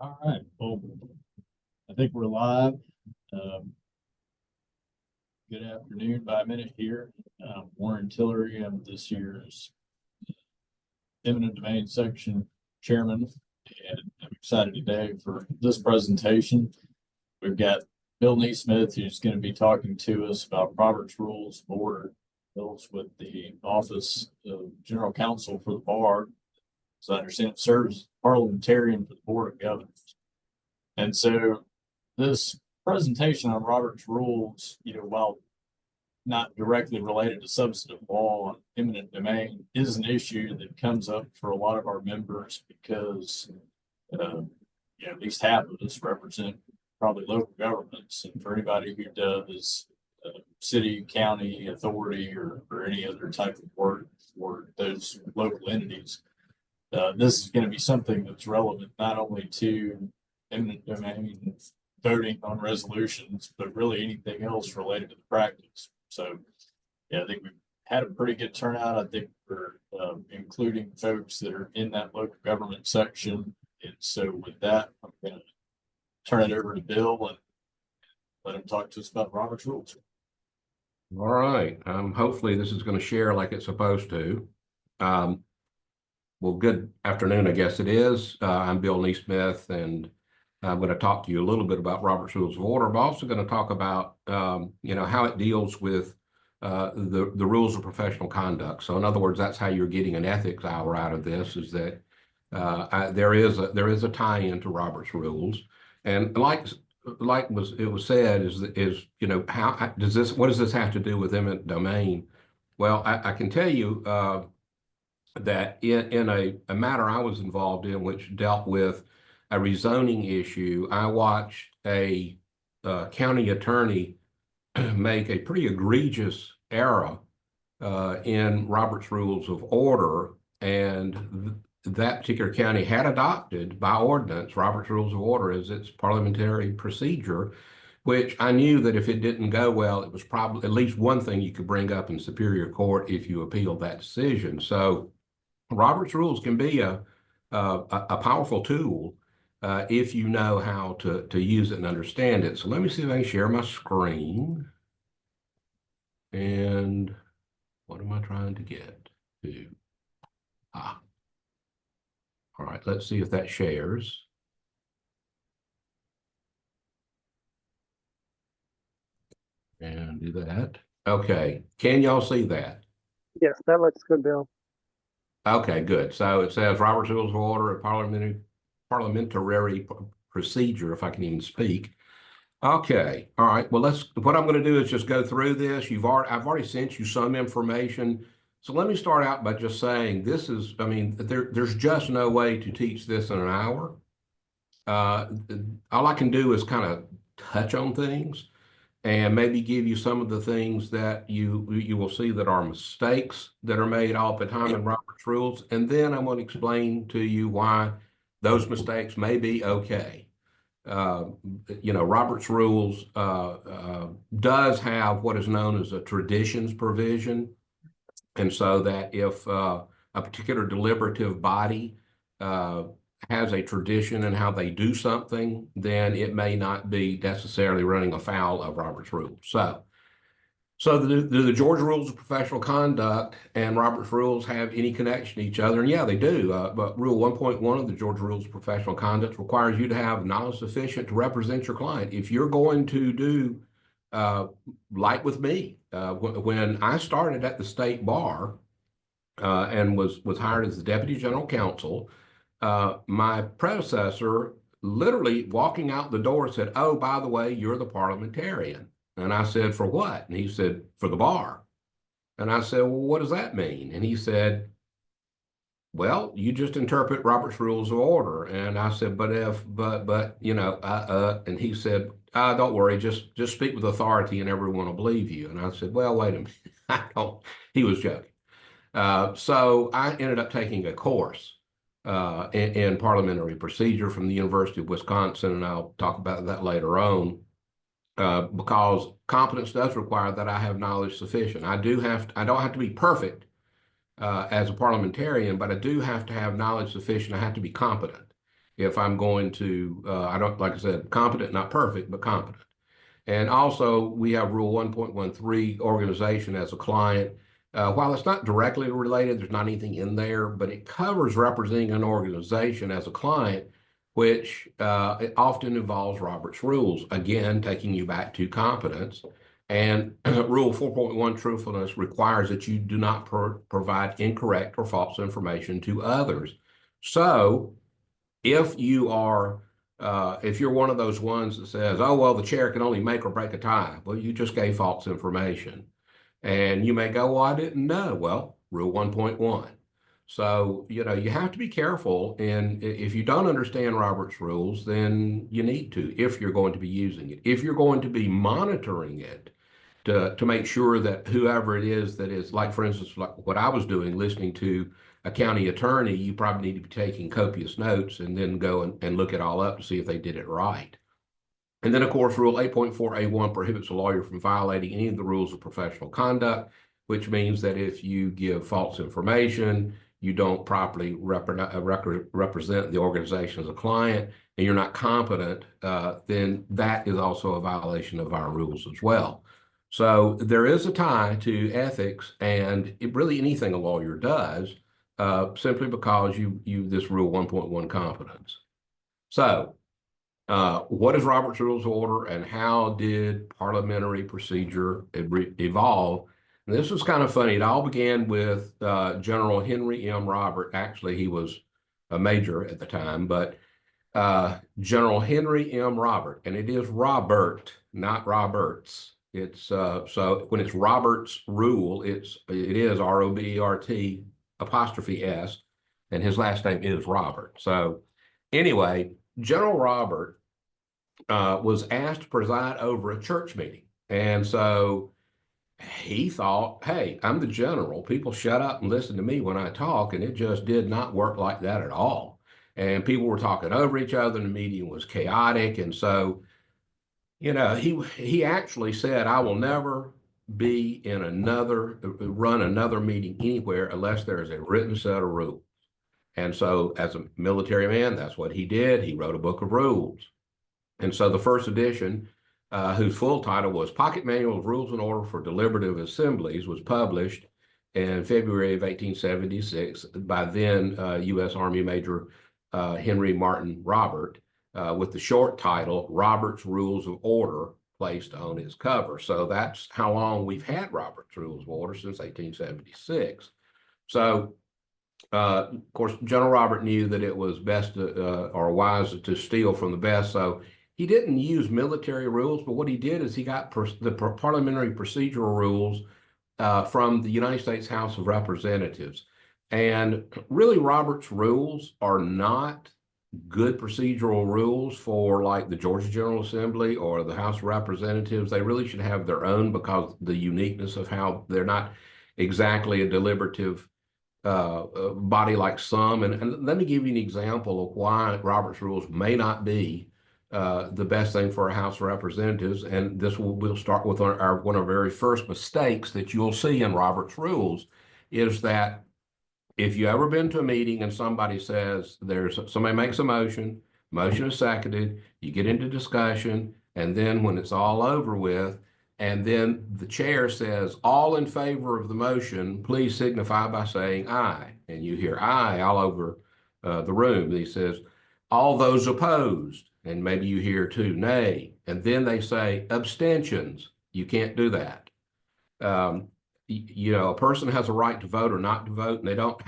All right. Well, I think we're live. Um, Good afternoon by minute here. Warren Tillery. I'm this year's eminent domain section chairman, and I'm excited today for this presentation. We've got Bill Neesmith, who's going to be talking to us about Robert's Rules of Order, bills with the Office of General Counsel for the Bar. So I understand it serves parliamentarian for the Board of Governors. And so this presentation on Robert's rules, while not directly related to substantive law on eminent domain, is an issue that comes up for a lot of our members because, at least half of us represent probably local governments. And for anybody who does city, county, authority, or any other type of work for those local entities, this is going to be something that's relevant not only to eminent domain voting on resolutions, but really anything else related to the practice. So, yeah, I think we've had a pretty good turnout. I think we're including folks that are in that local government section. And so with that, I'm going to turn it over to Bill and let him talk to us about Robert's Rules. All right. Hopefully this is going to share like it's supposed to. Well, good afternoon, I guess it is. I'm Bill Neesmith, and I'm going to talk to you a little bit about Robert's Rules of Order. I'm also going to talk about, how it deals with the rules of professional conduct. So in other words, that's how you're getting an ethics hour out of this, is that there is a tie-in to Robert's Rules. And like it was said, how does this, what does this have to do with eminent domain? Well, I can tell you that in a matter I was involved in, which dealt with a rezoning issue, I watched a county attorney make a pretty egregious error in Robert's Rules of Order, and that particular county had adopted by ordinance Robert's Rules of Order as its parliamentary procedure, which I knew that if it didn't go well, it was probably at least one thing you could bring up in Superior Court if you appealed that decision. So Robert's Rules can be a powerful tool if you know how to use it and understand it. So let me see if I can share my screen. And what am I trying to get to? All right, let's see if that shares. And do that. Okay, can y'all see that? Yes, that looks good, Bill. Okay, good. So it says Robert's Rules of Order, a parliamentary procedure, if I can even speak. Okay, all right. Well, what I'm going to do is just go through this. I've already sent you some information. So let me start out by just saying this is, there's just no way to teach this in an hour. All I can do is kind of touch on things and maybe give you some of the things that you will see that are mistakes that are made all the time in Robert's Rules. And then I'm going to explain to you why those mistakes may be okay. Robert's Rules does have what is known as a traditions provision. And so that if a particular deliberative body has a tradition in how they do something, then it may not be necessarily running afoul of Robert's Rules. So do the Georgia Rules of Professional Conduct and Robert's Rules have any connection to each other? And yeah, they do. But Rule 1.1 of the Georgia Rules of Professional Conduct requires you to have knowledge sufficient to represent your client. If you're going to do, like with me, when I started at the state bar and was hired as the Deputy General Counsel, my predecessor literally walking out the door said, "Oh, by the way, you're the parliamentarian." And I said, "For what?" And he said, "For the bar." And I said, "Well, what does that mean?" And he said, "Well, you just interpret Robert's Rules of Order." And I said, and he said, "Don't worry, just speak with authority and everyone will believe you." And I said, "Well, wait a minute." He was joking. So I ended up taking a course in parliamentary procedure from the University of Wisconsin, and I'll talk about that later on, because competence does require that I have knowledge sufficient. I don't have to be perfect as a parliamentarian, but I do have to have knowledge sufficient. I have to be competent. if I'm going to, I don't, like I said, competent, not perfect, but competent. And also, we have Rule 1.13, organization as a client. While it's not directly related, there's not anything in there, but it covers representing an organization as a client, which it often involves Robert's rules, again, taking you back to competence. And Rule 4.1, truthfulness, requires that you do not provide incorrect or false information to others. So if you are if you're one of those ones that says, oh, well, the chair can only make or break a tie, well, you just gave false information. And you may go, well, I didn't know. Well, Rule 1.1. So, you know, you have to be careful. And if you don't understand Robert's rules, then you need to, if you're going to be using it. If you're going to be monitoring it, to make sure that whoever it is that is, like, for instance, like what I was doing, listening to a county attorney, you probably need to be taking copious notes and then go and look it all up to see if they did it right. And then, of course, Rule 8.4A1 prohibits a lawyer from violating any of the rules of professional conduct, which means that if you give false information, you don't properly represent the organization as a client, and you're not competent, then that is also a violation of our rules as well. So there is a tie to ethics and really anything a lawyer does, simply because you this Rule 1.1 competence. So what is Robert's Rules of Order and how did parliamentary procedure evolve? And this was kind of funny. It all began with General Henry M. Robert. Actually, he was a major at the time, but General Henry M. Robert, and it is Robert, not Roberts. It's so when it's Robert's rule, it is ROBERT apostrophe S, and his last name is Robert. So anyway, General Robert was asked to preside over a church meeting, and so he thought, hey, I'm the general. People shut up and listen to me when I talk, and it just did not work like that at all. And people were talking over each other, and the meeting was chaotic, and so you know, he actually said, I will never be in run another meeting anywhere unless there is a written set of rules. And so as a military man, that's what he did. He wrote a book of rules. And so the first edition, whose full title was Pocket Manual of Rules and Order for Deliberative Assemblies, was published in February of 1876 by then U.S. Army Major Henry Martin Robert, with the short title, Robert's Rules of Order, placed on its cover. So that's how long we've had Robert's Rules of Order, since 1876. So, of course, General Robert knew that it was best or wise to steal from the best. So he didn't use military rules, but what he did is he got the parliamentary procedural rules from the United States House of Representatives. And really, Robert's rules are not good procedural rules for like the Georgia General Assembly or the House of Representatives. They really should have their own because the uniqueness of how they're not exactly a deliberative body like some. And let me give you an example of why Robert's rules may not be the best thing for a House of Representatives. And this we'll start with one of our very first mistakes that you'll see in Robert's rules is that if you ever been to a meeting and somebody says somebody makes a motion is seconded, you get into discussion, and then when it's all over with, and then the chair says, all in favor of the motion, please signify by saying aye. And you hear aye all over the room. And he says, all those opposed, and maybe you hear two nay. And then they say abstentions. You can't do that. You know, a person has a right to vote or not to vote, and they don't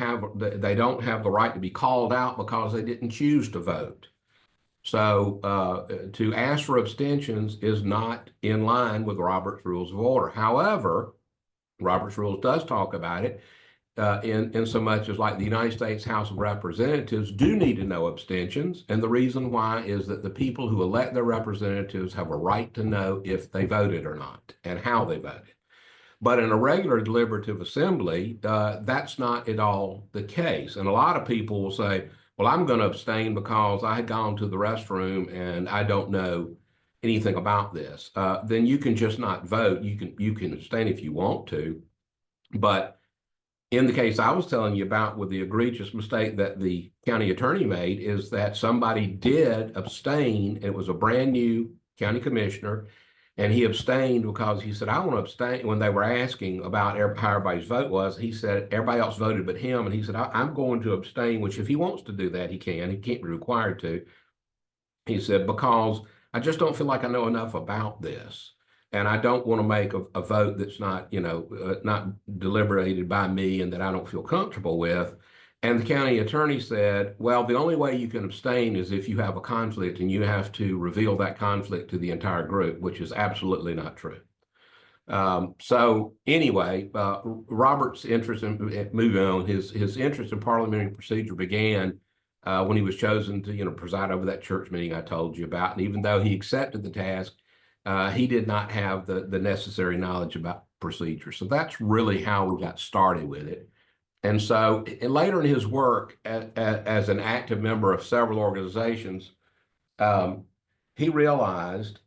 have the right to be called out because they didn't choose to vote. So to ask for abstentions is not in line with Robert's Rules of Order. However, Robert's Rules does talk about it in so much as like the United States House of Representatives do need to know abstentions. And the reason why is that the people who elect their representatives have a right to know if they voted or not and how they voted. But in a regular deliberative assembly, that's not at all the case. And a lot of people will say, well, I'm going to abstain because I had gone to the restroom and I don't know anything about this. Then you can just not vote. You can abstain if you want to, but in the case I was telling you about with the egregious mistake that the county attorney made is that somebody did abstain. It was a brand new county commissioner, and he abstained because he said, I want to abstain. When they were asking about how everybody's vote was, he said everybody else voted but him. And he said, I'm going to abstain, which if he wants to do that, he can. He can't be required to. He said, because I just don't feel like I know enough about this. And I don't want to make a vote that's not, not deliberated by me and that I don't feel comfortable with. And the county attorney said, well, the only way you can abstain is if you have a conflict and you have to reveal that conflict to the entire group, which is absolutely not true. So anyway, Robert's interest in moving on, his interest in parliamentary procedure began when he was chosen to, preside over that church meeting I told you about. And even though he accepted the task, he did not have the necessary knowledge about procedure. So that's really how we got started with it. And so later in his work as an active member of several organizations, he realized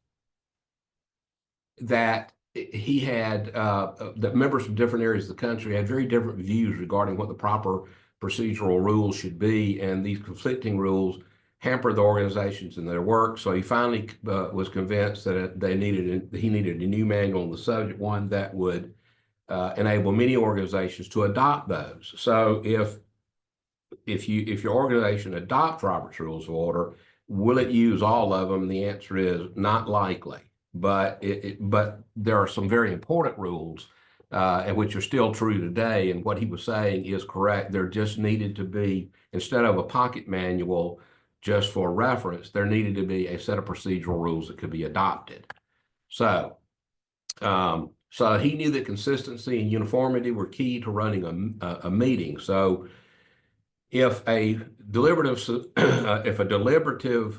that he had that members from different areas of the country had very different views regarding what the proper procedural rules should be, and these conflicting rules hampered the organizations in their work. So he finally was convinced that he needed a new manual on the subject, one that would enable many organizations to adopt those. So if your organization adopts Robert's Rules of Order, will it use all of them? The answer is not likely. But there are some very important rules, and which are still true today. And what he was saying is correct. There just needed to be, instead of a pocket manual just for reference, there needed to be a set of procedural rules that could be adopted. So he knew that consistency and uniformity were key to running a meeting. So if a deliberative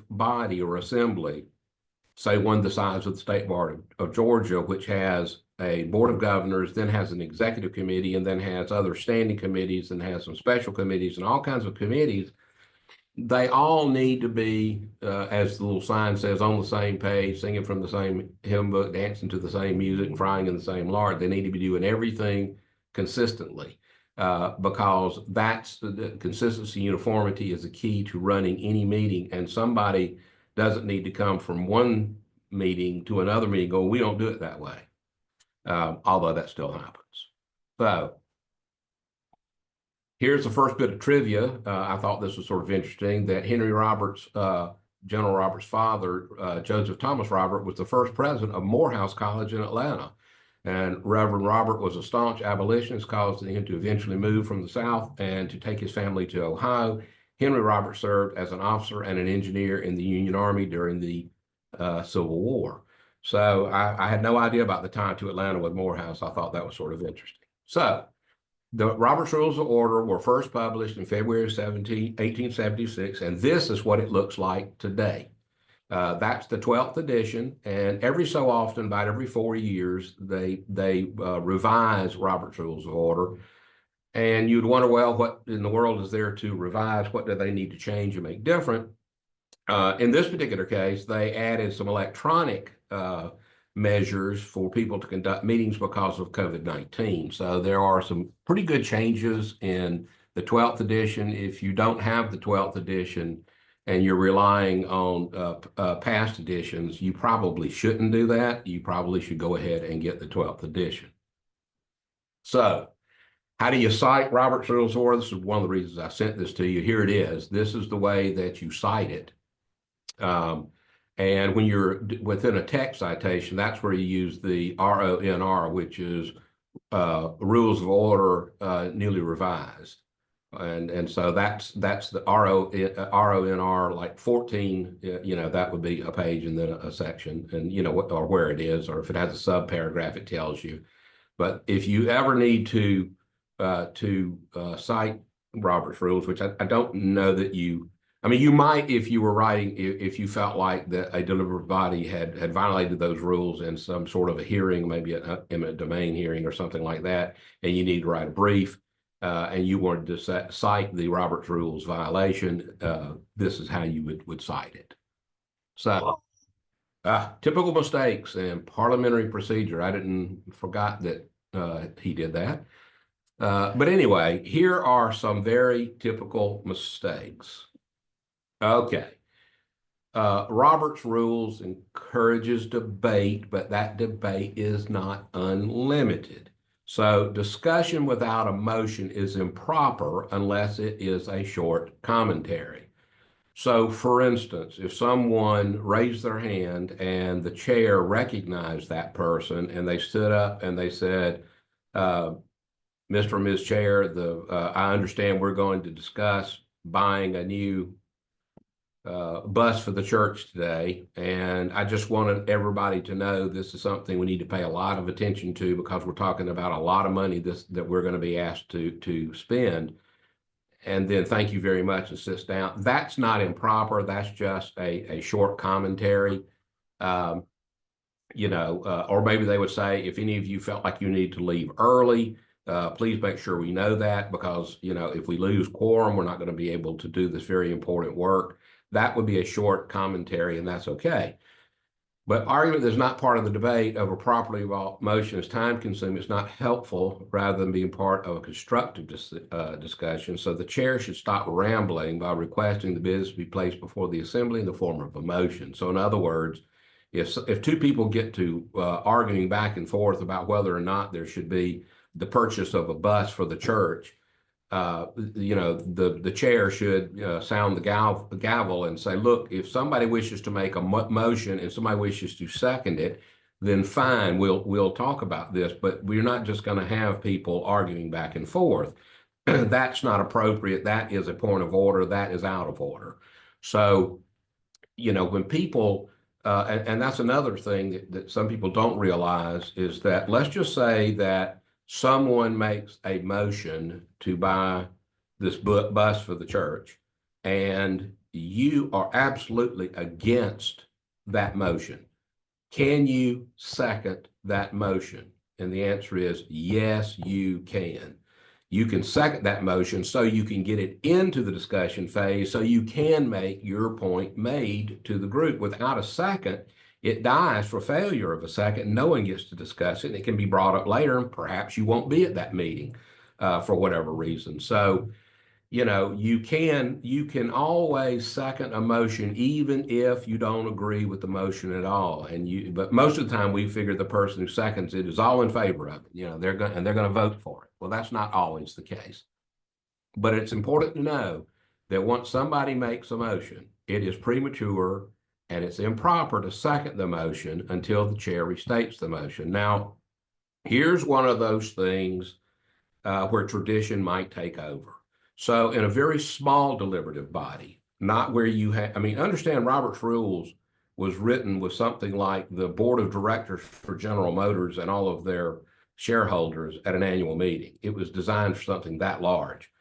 body or assembly, say one the size of the State Bar of Georgia, which has a board of governors, then has an executive committee, and then has other standing committees, and has some special committees and all kinds of committees, they all need to be, as the little sign says, on the same page, singing from the same hymn book, dancing to the same music, and frying in the same lard. They need to be doing everything consistently, because that's the consistency, uniformity is the key to running any meeting. And somebody doesn't need to come from one meeting to another meeting going, we don't do it that way, although that still happens. So here's the first bit of trivia. I thought this was sort of interesting, that Henry Roberts, General Roberts' father, Joseph Thomas Robert, was the first president of Morehouse College in Atlanta. And Reverend Robert was a staunch abolitionist, causing him to eventually move from the South and to take his family to Ohio. Henry Roberts served as an officer and an engineer in the Union Army during the Civil War. So I had no idea about the tie to Atlanta with Morehouse. I thought that was sort of interesting. So the Robert's Rules of Order were first published in February 1876, and this is what it looks like today. That's the 12th edition, and every so often, about every 4 years, they revise Robert's Rules of Order. And you'd wonder, well, what in the world is there to revise? What do they need to change and make different? In this particular case, they added some electronic measures for people to conduct meetings because of COVID-19. So there are some pretty good changes in the 12th edition. If you don't have the 12th edition and you're relying on past editions, you probably shouldn't do that. You probably should go ahead and get the 12th edition. So how do you cite Robert's Rules of Order? This is one of the reasons I sent this to you. Here it is. This is the way that you cite it. And when you're within a text citation, that's where you use the RONR, which is Rules of Order newly revised. And so that's the RONR, like 14, that would be a page and then a section, and or where it is, or if it has a sub paragraph, it tells you. But if you ever need to cite Robert's Rules, which I don't know that you might, if you were writing, if you felt like that a deliberative body had violated those rules in some sort of a hearing, maybe an eminent domain hearing or something like that, and you need to write a brief, and you wanted to cite the Robert's Rules violation, this is how you would cite it. So typical mistakes in parliamentary procedure. I forgot that he did that. But anyway, here are some very typical mistakes. Okay. Robert's rules encourages debate, but that debate is not unlimited. So discussion without a motion is improper unless it is a short commentary. So for instance, if someone raised their hand and the chair recognized that person and they stood up and they said, Mr. and Ms. Chair, I understand we're going to discuss buying a new bus for the church today. And I just wanted everybody to know this is something we need to pay a lot of attention to because we're talking about a lot of money that we're going to be asked to spend. And then thank you very much and sits down. That's not improper. That's just a short commentary. Or maybe they would say, if any of you felt like you need to leave early, please make sure we know that because, if we lose quorum, we're not going to be able to do this very important work. That would be a short commentary, and that's okay. But argument that's not part of the debate over properly motion is time-consuming. It's not helpful rather than being part of a constructive discussion. So the chair should stop rambling by requesting the business be placed before the assembly in the form of a motion. So in other words, if two people get to arguing back and forth about whether or not there should be the purchase of a bus for the church, the chair should sound the gavel and say, look, if somebody wishes to make a motion and somebody wishes to second it, then fine, we'll talk about this, but we're not just going to have people arguing back and forth. That's not appropriate. That is a point of order. That is out of order. So, when people, and that's another thing that some people don't realize is that let's just say that someone makes a motion to buy this bus for the church, and you are absolutely against that motion. Can you second that motion? And the answer is yes, you can. You can second that motion so you can get it into the discussion phase so you can make your point made to the group. Without a second, it dies for failure of a second. No one gets to discuss it. And it can be brought up later, and perhaps you won't be at that meeting for whatever reason. So, you can always second a motion even if you don't agree with the motion at all. But most of the time we figure the person who seconds it is all in favor of it. They're going to vote for it. Well, that's not always the case. But it's important to know that once somebody makes a motion, it is premature and it's improper to second the motion until the chair restates the motion. Now, here's one of those things where tradition might take over. So in a very small deliberative body, not where you have, understand Robert's Rules was written with something like the board of directors for General Motors and all of their shareholders at an annual meeting. It was designed for something that large.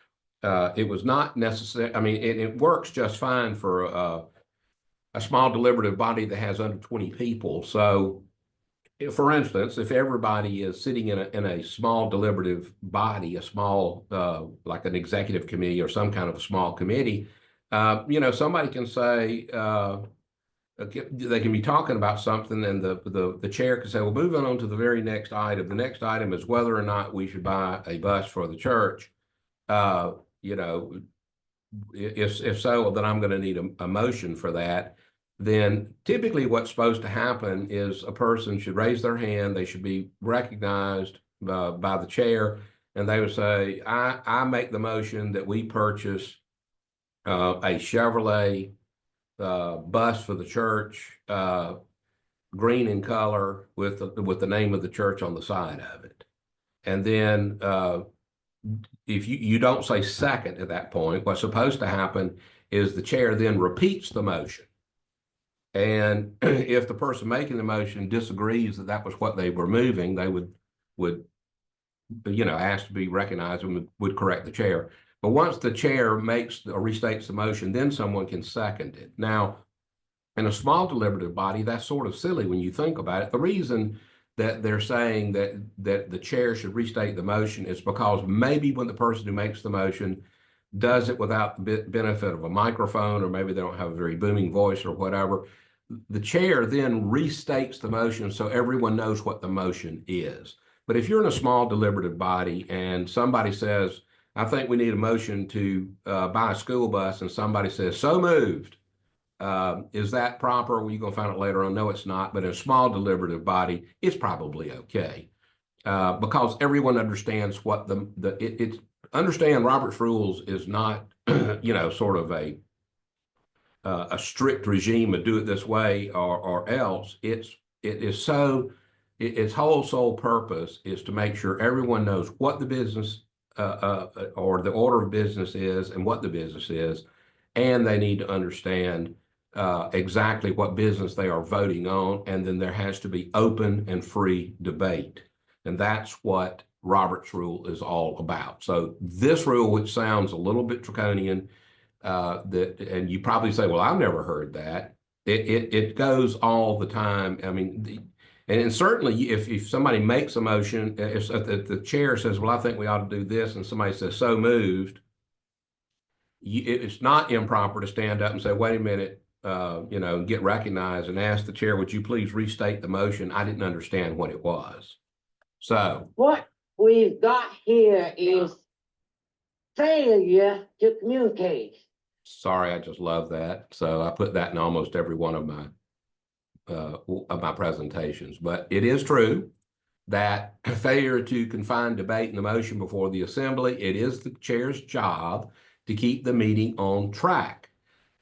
It was not necessary. It works just fine for a small deliberative body that has under 20 people. So for instance, if everybody is sitting in a small deliberative body, a small, like an executive committee or some kind of a small committee, somebody can say, they can be talking about something and the chair can say, well, moving on to the very next item. The next item is whether or not we should buy a bus for the church. If so, then I'm going to need a motion for that. Then typically what's supposed to happen is a person should raise their hand. They should be recognized by the chair, and they would say, I make the motion that we purchase a Chevrolet bus for the church, green in color with the name of the church on the side of it. And then if you don't say second at that point, what's supposed to happen is the chair then repeats the motion. And if the person making the motion disagrees that was what they were moving, they would ask to be recognized and would correct the chair. But once the chair makes or restates the motion, then someone can second it. Now, in a small deliberative body, that's sort of silly when you think about it. The reason that they're saying that the chair should restate the motion is because maybe when the person who makes the motion does it without the benefit of a microphone, or maybe they don't have a very booming voice or whatever, the chair then restates the motion so everyone knows what the motion is. But if you're in a small deliberative body and somebody says, I think we need a motion to buy a school bus, and somebody says, so moved. Is that proper? Well, you're going to find out later on. No, it's not. But in a small deliberative body, it's probably okay. Because everyone understands what understand Robert's rules is not, sort of a strict regime of do it this way or else. Its whole sole purpose is to make sure everyone knows what the business or the order of business is and what the business is, and they need to understand exactly what business they are voting on, and then there has to be open and free debate. And that's what Robert's rule is all about. So this rule, which sounds a little bit draconian, and you probably say, well, I've never heard that. It goes all the time. I mean, and certainly if somebody makes a motion, if the chair says, well, I think we ought to do this, and somebody says, so moved, it's not improper to stand up and say, wait a minute, get recognized and ask the chair, would you please restate the motion? I didn't understand what it was. So what we've got here is failure to communicate. Sorry, I just love that. So I put that in almost every one of my presentations. But it is true that failure to confine debate and the motion before the assembly, it is the chair's job to keep the meeting on track.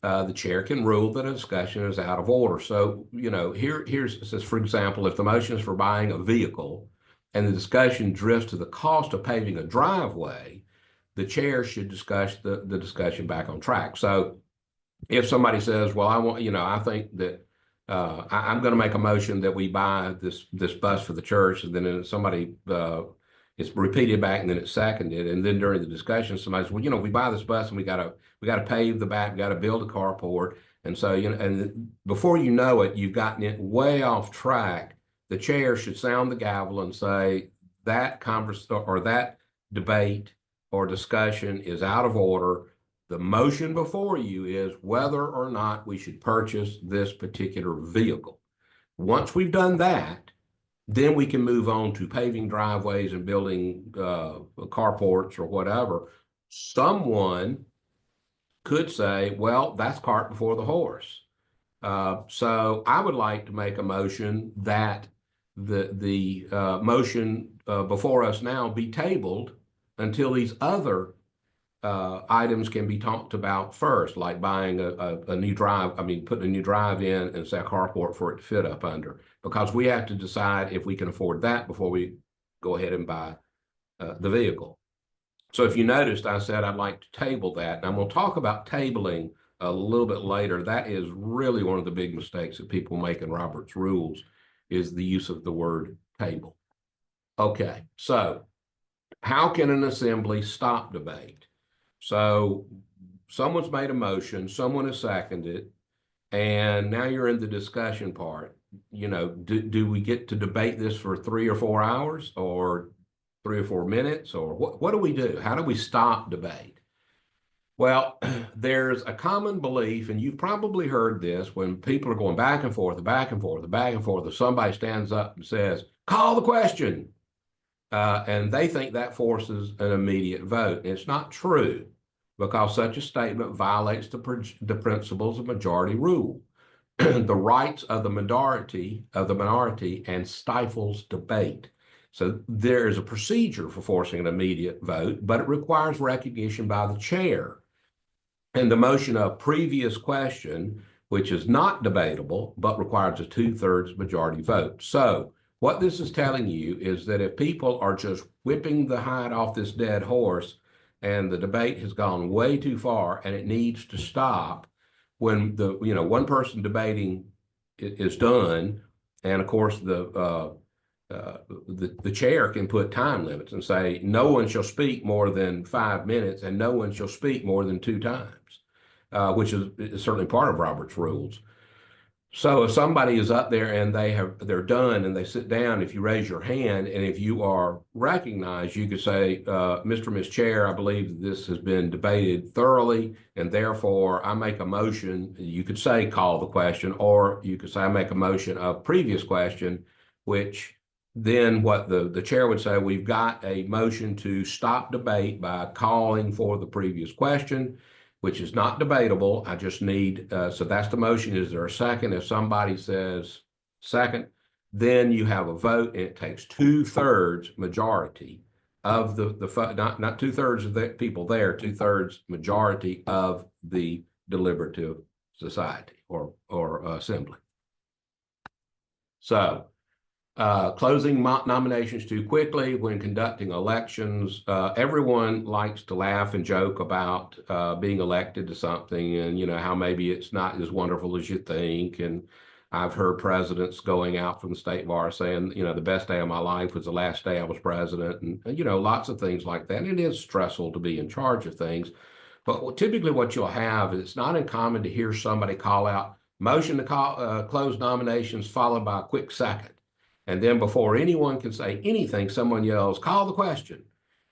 The chair can rule that a discussion is out of order. So, here's says, for example, if the motion is for buying a vehicle and the discussion drifts to the cost of paving a driveway, the chair should discuss the discussion back on track. So if somebody says, well, I think that I'm going to make a motion that we buy this bus for the church, and then somebody it's repeated back and then it's seconded, and then during the discussion somebody says, well, we buy this bus and we got to pave the back, we got to build a carport, and so and before you know it, you've gotten it way off track. The chair should sound the gavel and say that or that debate or discussion is out of order. The motion before you is whether or not we should purchase this particular vehicle. Once we've done that, then we can move on to paving driveways and building carports or whatever. Someone could say, well, that's cart before the horse. So I would like to make a motion that the motion before us now be tabled until these other items can be talked about first, like buying a new drive, putting a new drive in and say a carport for it to fit up under, because we have to decide if we can afford that before we go ahead and buy the vehicle. So if you noticed, I said I'd like to table that, and I'm going to talk about tabling a little bit later. That is really one of the big mistakes that people make in Robert's rules, is the use of the word table. Okay, so how can an assembly stop debate? So someone's made a motion, someone has seconded, and now you're in the discussion part. Do we get to debate this for 3 or 4 hours, or 3 or 4 minutes, or what do we do? How do we stop debate? Well, there's a common belief, and you've probably heard this, when people are going back and forth, back and forth, back and forth, if somebody stands up and says, call the question, and they think that forces an immediate vote. It's not true, because such a statement violates the principles of majority rule, the rights of the minority and stifles debate. So there is a procedure for forcing an immediate vote, but it requires recognition by the chair. And the motion of previous question, which is not debatable, but requires a 2/3 majority vote. So what this is telling you is that if people are just whipping the hide off this dead horse, and the debate has gone way too far and it needs to stop, when the one person debating is done, and of course the chair can put time limits and say no one shall speak more than 5 minutes and no one shall speak more than 2 times, which is certainly part of Robert's rules. So if somebody is up there and they're done and they sit down, if you raise your hand and if you are recognized, you could say, Mr. and Ms. Chair, I believe this has been debated thoroughly, and therefore I make a motion. You could say call the question, or you could say I make a motion of previous question, which then what the chair would say, we've got a motion to stop debate by calling for the previous question, which is not debatable. I just need, so that's the motion. Is there a second? If somebody says second, then you have a vote, and it takes 2/3 majority of not 2/3 of the people there, 2/3 majority of the deliberative society or assembly. So closing nominations too quickly when conducting elections. Everyone likes to laugh and joke about being elected to something, and how maybe it's not as wonderful as you think. And I've heard presidents going out from the state bar saying, the best day of my life was the last day I was president, and lots of things like that. And it is stressful to be in charge of things. But typically what you'll have is it's not uncommon to hear somebody call out motion to close nominations followed by a quick second. And then before anyone can say anything, someone yells, call the question.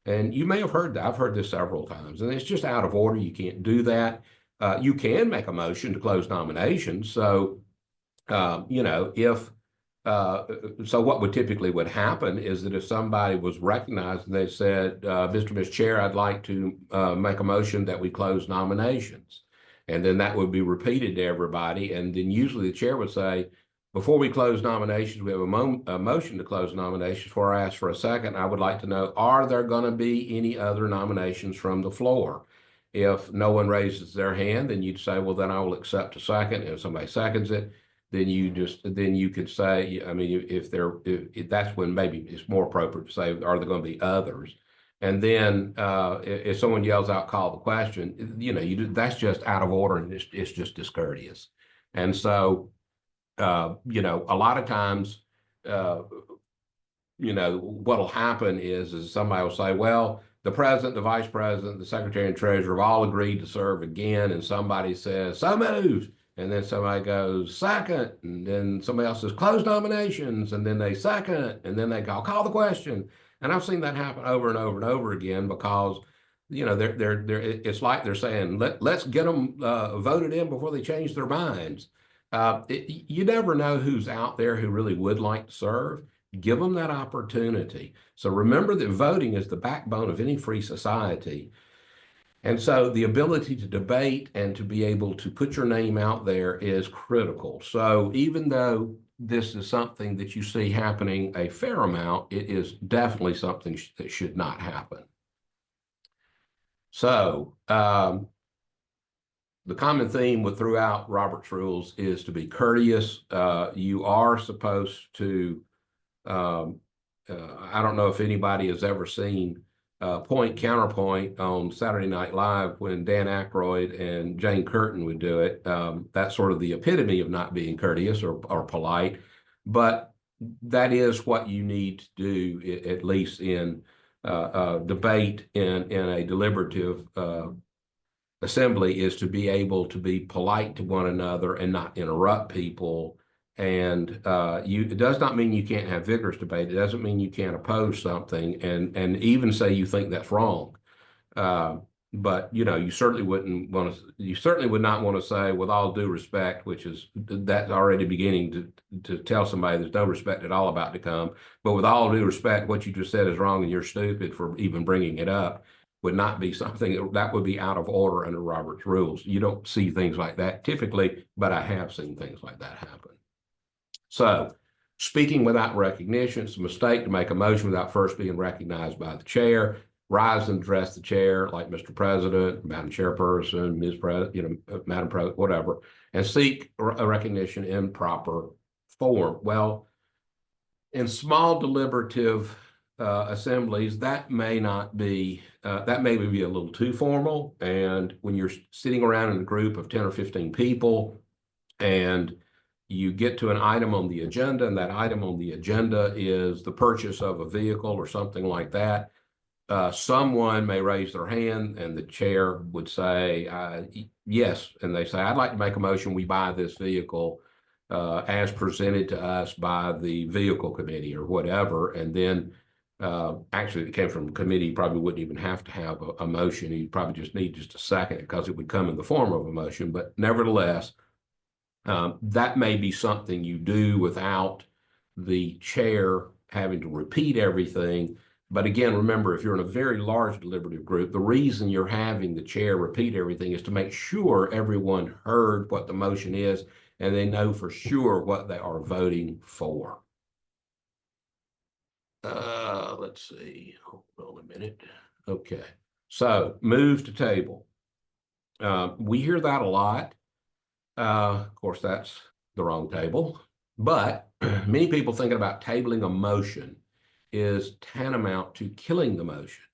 And you may have heard that. I've heard this several times, and it's just out of order. You can't do that. You can make a motion to close nominations. So, so what would typically happen is that if somebody was recognized and they said, Mr. Ms. Chair, I'd like to make a motion that we close nominations. And then that would be repeated to everybody. And then usually the chair would say, before we close nominations, we have a motion to close nominations. Before I ask for a second, I would like to know, are there going to be any other nominations from the floor? If no one raises their hand, then you'd say, well, then I will accept a second. If somebody seconds it, then you could say, I mean, if that's when maybe it's more appropriate to say, are there going to be others? And then if someone yells out, call the question, that's just out of order, and it's just discourteous. And so, a lot of times, what'll happen is somebody will say, well, the president, the vice president, the secretary and treasurer have all agreed to serve again. And somebody says, so moved. And then somebody goes, second. And then somebody else says, close nominations. And then they second. And then they go, call the question. And I've seen that happen over and over and over again because, it's like they're saying, let's get them voted in before they change their minds. You never know who's out there who really would like to serve. Give them that opportunity. So remember that voting is the backbone of any free society. And so the ability to debate and to be able to put your name out there is critical. So even though this is something that you see happening a fair amount, it is definitely something that should not happen. So, the common theme throughout Robert's rules is to be courteous. You are supposed to, I don't know if anybody has ever seen Point Counterpoint on Saturday Night Live when Dan Aykroyd and Jane Curtin would do it. That's sort of the epitome of not being courteous or polite, but that is what you need to do, at least in debate in a deliberative assembly, is to be able to be polite to one another and not interrupt people. And it does not mean you can't have vigorous debate. It doesn't mean you can't oppose something and even say you think that's wrong. But you certainly would not want to say, with all due respect, that's already beginning to tell somebody there's no respect at all about to come. But with all due respect, what you just said is wrong and you're stupid for even bringing it up would not be something that would be out of order under Robert's rules. You don't see things like that typically, but I have seen things like that happen. So, speaking without recognition, it's a mistake to make a motion without first being recognized by the chair. Rise and address the chair, like Mr. President, Madam Chairperson, Ms. President, Madam President, whatever, and seek a recognition in proper form. Well, in small deliberative assemblies, that may be a little too formal. And when you're sitting around in a group of 10 or 15 people and you get to an item on the agenda, and that item on the agenda is the purchase of a vehicle or something like that, someone may raise their hand and the chair would say, yes. And they say, I'd like to make a motion we buy this vehicle as presented to us by the vehicle committee or whatever. And then actually, it came from committee, you probably wouldn't even have to have a motion. You'd probably just need just a second because it would come in the form of a motion. But nevertheless, that may be something you do without the chair having to repeat everything. But again, remember, if you're in a very large deliberative group, the reason you're having the chair repeat everything is to make sure everyone heard what the motion is and they know for sure what they are voting for. Let's see. Hold on a minute. Okay. So move to table. We hear that a lot. Of course, that's the wrong table. But many people thinking about tabling a motion is tantamount to killing the motion.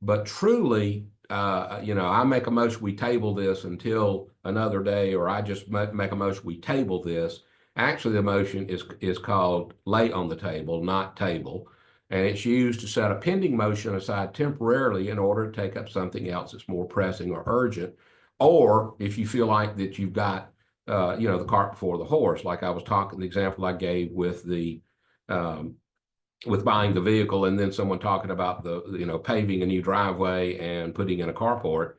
But truly, I make a motion, we table this until another day, or I just make a motion, we table this. Actually, the motion is called lay on the table, not table. And it's used to set a pending motion aside temporarily in order to take up something else that's more pressing or urgent. Or if you feel like that you've got, the cart before the horse, like I was talking, the example I gave with with buying the vehicle and then someone talking about paving a new driveway and putting in a carport.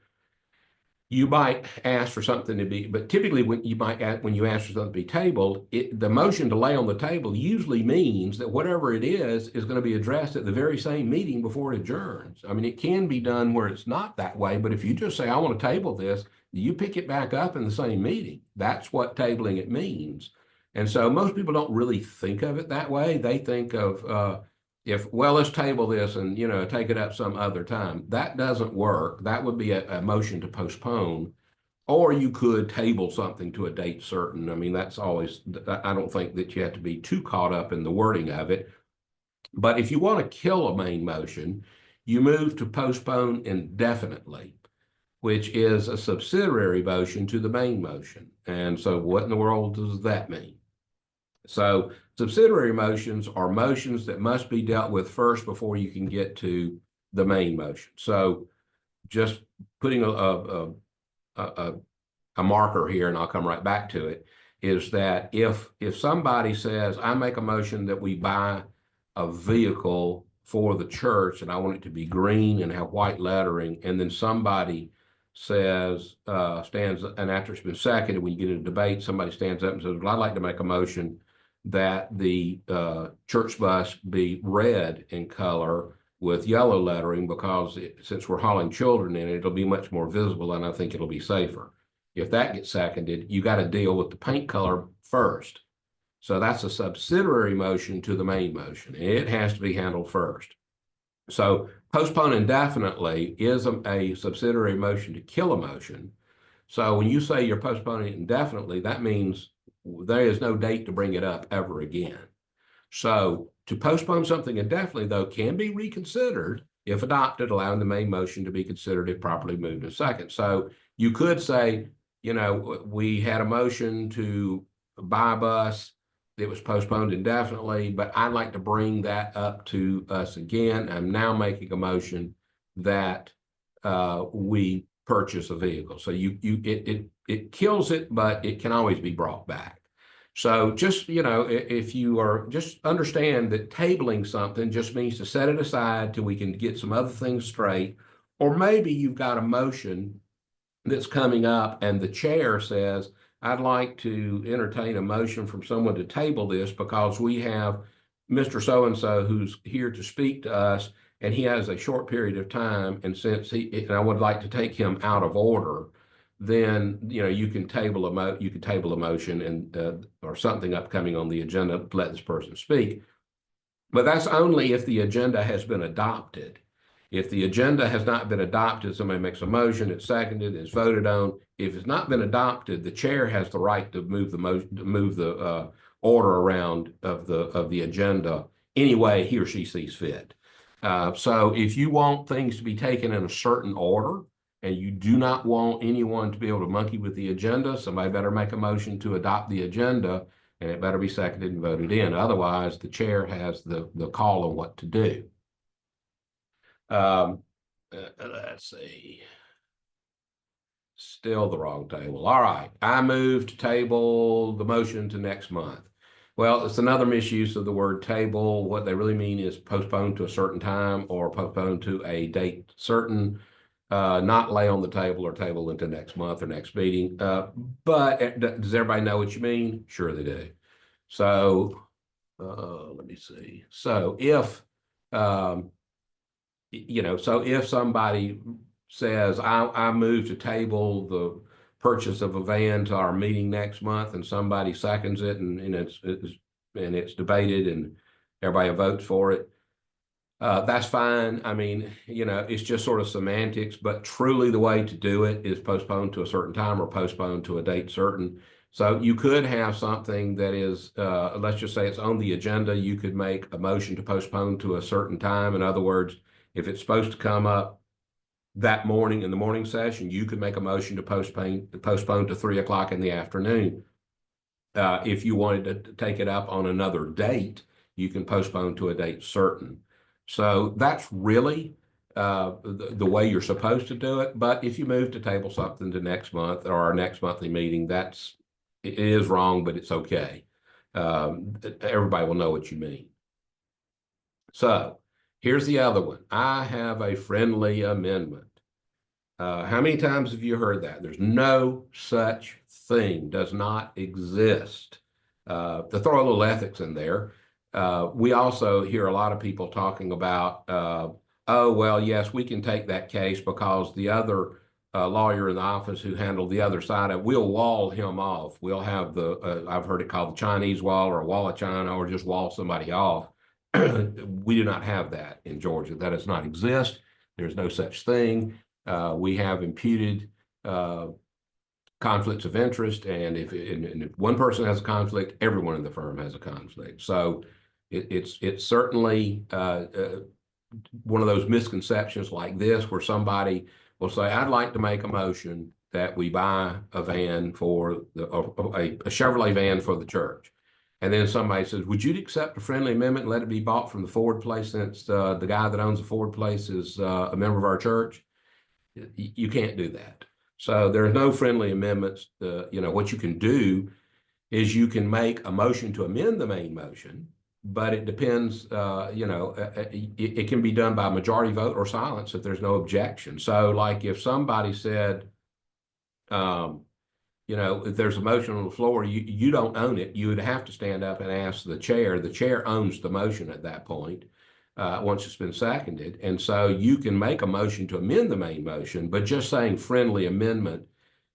You might ask for something to be, but typically when you ask for something to be tabled, the motion to lay on the table usually means that whatever it is going to be addressed at the very same meeting before it adjourns. I mean, it can be done where it's not that way, but if you just say, I want to table this, you pick it back up in the same meeting. That's what tabling it means. And so most people don't really think of it that way. They think of, let's table this and, take it up some other time. That doesn't work. That would be a motion to postpone, or you could table something to a date certain. I mean, that's always, I don't think that you have to be too caught up in the wording of it. But if you want to kill a main motion, you move to postpone indefinitely, which is a subsidiary motion to the main motion. And so what in the world does that mean? So subsidiary motions are motions that must be dealt with first before you can get to the main motion. So just putting a marker here, and I'll come right back to it, is that if somebody says, I make a motion that we buy a vehicle for the church and I want it to be green and have white lettering, and then somebody says, and after it's been seconded, when you get in a debate, somebody stands up and says, well, I'd like to make a motion that the church bus be red in color with yellow lettering because since we're hauling children in it, it'll be much more visible and I think it'll be safer. If that gets seconded, you got to deal with the paint color first. So that's a subsidiary motion to the main motion. It has to be handled first. So postpone indefinitely is a subsidiary motion to kill a motion. So when you say you're postponing it indefinitely, that means there is no date to bring it up ever again. So to postpone something indefinitely, though, can be reconsidered if adopted, allowing the main motion to be considered if properly moved in second. So you could say, we had a motion to buy a bus. It was postponed indefinitely, but I'd like to bring that up to us again. I'm now making a motion that we purchase a vehicle. So it kills it, but it can always be brought back. So just, if you are, just understand that tabling something just means to set it aside till we can get some other things straight. Or maybe you've got a motion that's coming up and the chair says, I'd like to entertain a motion from someone to table this because we have Mr. So-and-so who's here to speak to us and he has a short period of time. And since and I would like to take him out of order, then, you can table a motion and, or something upcoming on the agenda to let this person speak. But that's only if the agenda has been adopted. If the agenda has not been adopted, somebody makes a motion, it's seconded, it's voted on. If it's not been adopted, the chair has the right to move the order around of the agenda any way he or she sees fit. So if you want things to be taken in a certain order and you do not want anyone to be able to monkey with the agenda, somebody better make a motion to adopt the agenda and it better be seconded and voted in. Otherwise, the chair has the call on what to do. Let's see. Still the wrong table. All right. I move to table the motion to next month. Well, it's another misuse of the word table. What they really mean is postpone to a certain time or postpone to a date certain, not lay on the table or table into next month or next meeting. But does everybody know what you mean? Sure they do. So let me see. So if, so if somebody says, I move to table the purchase of a van to our meeting next month, and somebody seconds it, and it's debated and everybody votes for it, that's fine. I mean, it's just sort of semantics, but truly the way to do it is postpone to a certain time or postpone to a date certain. So you could have something that is, let's just say it's on the agenda. You could make a motion to postpone to a certain time. In other words, if it's supposed to come up that morning in the morning session, you could make a motion to postpone to 3 o'clock in the afternoon. If you wanted to take it up on another date, you can postpone to a date certain. So that's really the way you're supposed to do it. But if you move to table something to next month or our next monthly meeting, it is wrong, but it's okay. Everybody will know what you mean. So here's the other one. I have a friendly amendment. How many times have you heard that? There's no such thing, does not exist. To throw a little ethics in there, we also hear a lot of people talking about, oh, well, yes, we can take that case because the other lawyer in the office who handled the other side of it, we'll wall him off. We'll have I've heard it called the Chinese wall or a wall of China, or just wall somebody off. We do not have that in Georgia. That does not exist. There's no such thing. We have imputed conflicts of interest, and if one person has a conflict, everyone in the firm has a conflict. So it's certainly one of those misconceptions like this, where somebody will say, I'd like to make a motion that we buy a van for a Chevrolet van for the church. And then somebody says, would you accept a friendly amendment and let it be bought from the Ford place, since the guy that owns the Ford place is a member of our church? You can't do that. So there's no friendly amendments. What you can do is you can make a motion to amend the main motion, but it depends, it can be done by majority vote or silence if there's no objection. So like if somebody said, if there's a motion on the floor, you don't own it, you would have to stand up and ask the chair. The chair owns the motion at that point. Once it's been seconded. And so you can make a motion to amend the main motion, but just saying friendly amendment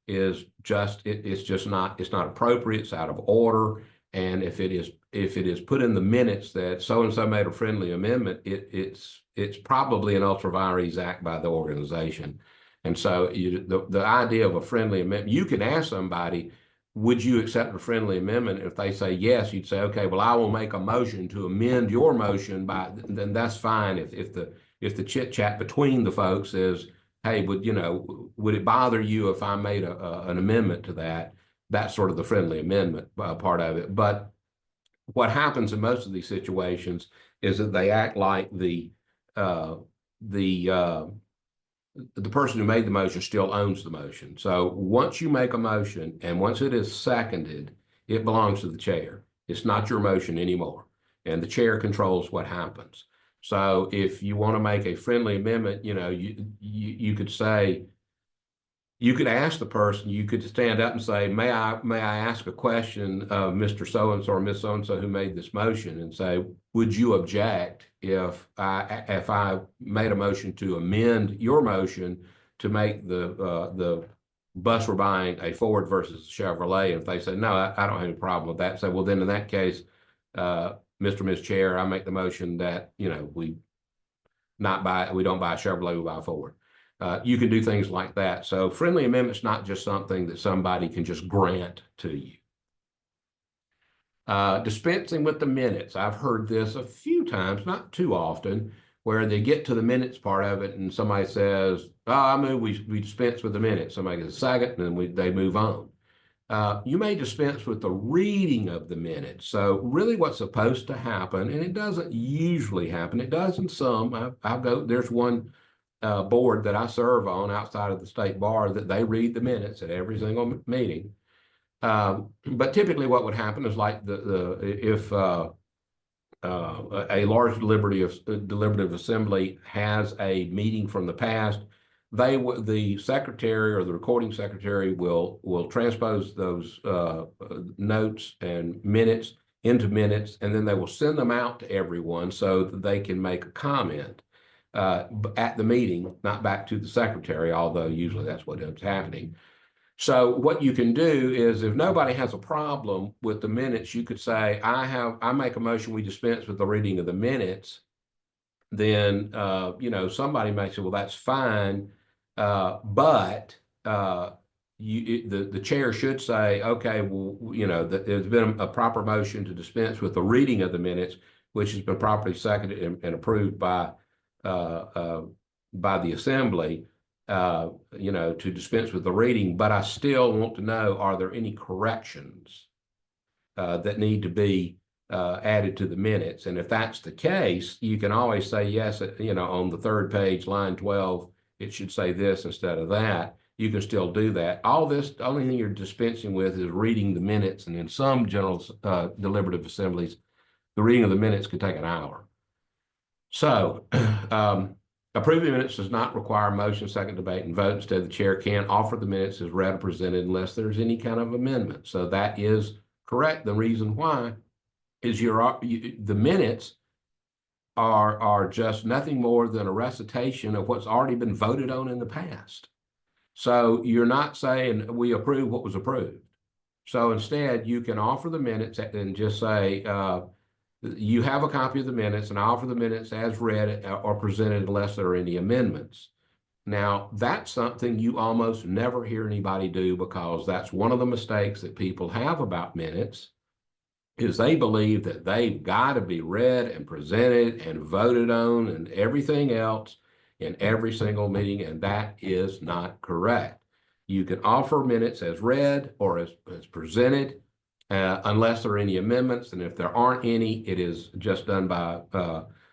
is it's not appropriate. It's out of order. And if it is put in the minutes that so-and-so made a friendly amendment, it's probably an ultra vires act by the organization. And so the idea of a friendly amendment, you can ask somebody, would you accept a friendly amendment? If they say yes, you'd say, okay, well, I will make a motion to amend your motion then that's fine. If the chit chat between the folks is, hey, would it bother you if I made an amendment to that? That's sort of the friendly amendment part of it. But what happens in most of these situations is that they act like the person who made the motion still owns the motion. So once you make a motion and once it is seconded, it belongs to the chair. It's not your motion anymore. And the chair controls what happens. So if you want to make a friendly amendment, you could say, you could ask the person, you could stand up and say, may I ask a question of Mr. So-and-so or Miss So-and-so who made this motion, and say, would you object if I made a motion to amend your motion to make the bus we're buying a Ford versus Chevrolet? And if they say, no, I don't have any problem with that, say, well, then in that case, Mr. and Ms. Chair, I make the motion that, we don't buy a Chevrolet, we buy a Ford. You can do things like that. So friendly amendment's not just something that somebody can just grant to you. Dispensing with the minutes. I've heard this a few times, not too often, where they get to the minutes part of it and somebody says, oh, I move we dispense with the minutes. Somebody gets a second and then they move on. You may dispense with the reading of the minutes. So really what's supposed to happen, and it doesn't usually happen, it does in some. There's one board that I serve on outside of the state bar that they read the minutes at every single meeting. But typically what would happen is like if a large deliberative assembly has a meeting from the past, the secretary or the recording secretary will transpose those notes and minutes into minutes, and then they will send them out to everyone so that they can make a comment at the meeting, not back to the secretary, although usually that's what ends up happening. So what you can do is, if nobody has a problem with the minutes, you could say, I make a motion, we dispense with the reading of the minutes. Then, somebody may say, well, that's fine. But the chair should say, okay, well, there's been a proper motion to dispense with the reading of the minutes, which has been properly seconded and approved by the assembly, to dispense with the reading. But I still want to know, are there any corrections that need to be added to the minutes? And if that's the case, you can always say, yes, on the third page, line 12, it should say this instead of that. You can still do that. All this, the only thing you're dispensing with is reading the minutes. And in some general deliberative assemblies, the reading of the minutes could take an hour. So approving minutes does not require motion, second, debate, and vote. Instead, the chair can offer the minutes as read or presented unless there's any kind of amendment. So that is correct. The reason why is the minutes are just nothing more than a recitation of what's already been voted on in the past. So you're not saying we approve what was approved. So instead, you can offer the minutes and just say, you have a copy of the minutes, and I offer the minutes as read or presented unless there are any amendments. Now, that's something you almost never hear anybody do, because that's one of the mistakes that people have about minutes, is they believe that they've got to be read and presented and voted on and everything else in every single meeting, and that is not correct. You can offer minutes as read or as presented unless there are any amendments, and if there aren't any, it is just done by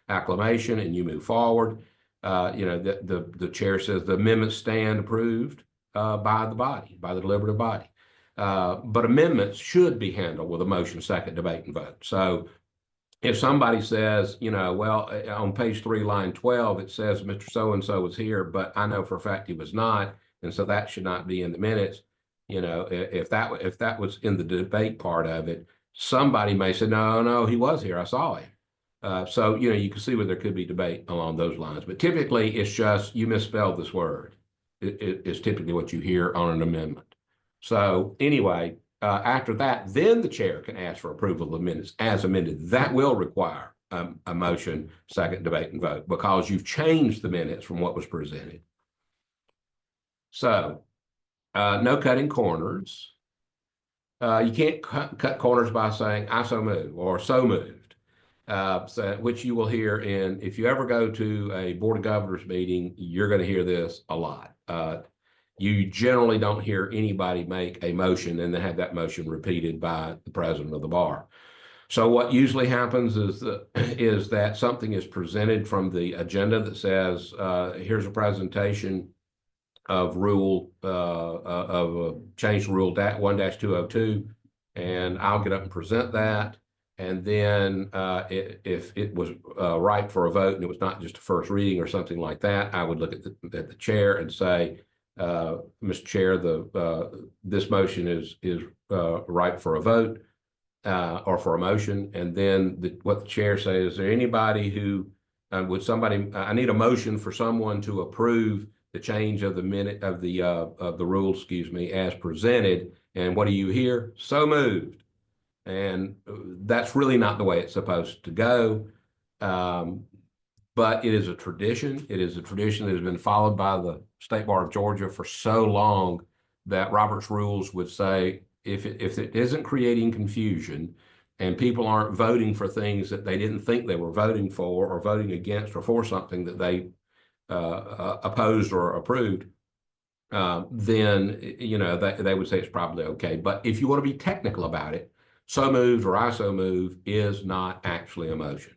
acclamation and you move forward. The chair says the amendments stand approved by the deliberative body. But amendments should be handled with a motion, second, debate, and vote. So if somebody says, well, on page 3, line 12, it says Mr. So-and-so was here, but I know for a fact he was not, and so that should not be in the minutes. If that was in the debate part of it, somebody may say, no, he was here, I saw him. So, you can see where there could be debate along those lines. But typically, it's just you misspelled this word. It's typically what you hear on an amendment. So anyway, after that, then the chair can ask for approval of the minutes as amended. That will require a motion, second, debate, and vote, because you've changed the minutes from what was presented. So no cutting corners. You can't cut corners by saying, I so move or so moved, which you will hear if you ever go to a Board of Governors meeting, you're going to hear this a lot. You generally don't hear anybody make a motion and then have that motion repeated by the president of the bar. So what usually happens is that something is presented from the agenda that says, here's a presentation of change rule 1-202, and I'll get up and present that. And then if it was ripe for a vote and it was not just a first reading or something like that, I would look at the chair and say, Mr. Chair, this motion is ripe for a vote or for a motion. And then what the chair says, is there anybody who I need a motion for someone to approve the change of the minute of the rule, as presented. And what do you hear? So moved. And that's really not the way it's supposed to go. But it is a tradition. It is a tradition that has been followed by the State Bar of Georgia for so long that Robert's rules would say, if it isn't creating confusion and people aren't voting for things that they didn't think they were voting for, or voting against or for something that they opposed or approved, then they would say it's probably okay. But if you want to be technical about it, so moved or I so move is not actually a motion.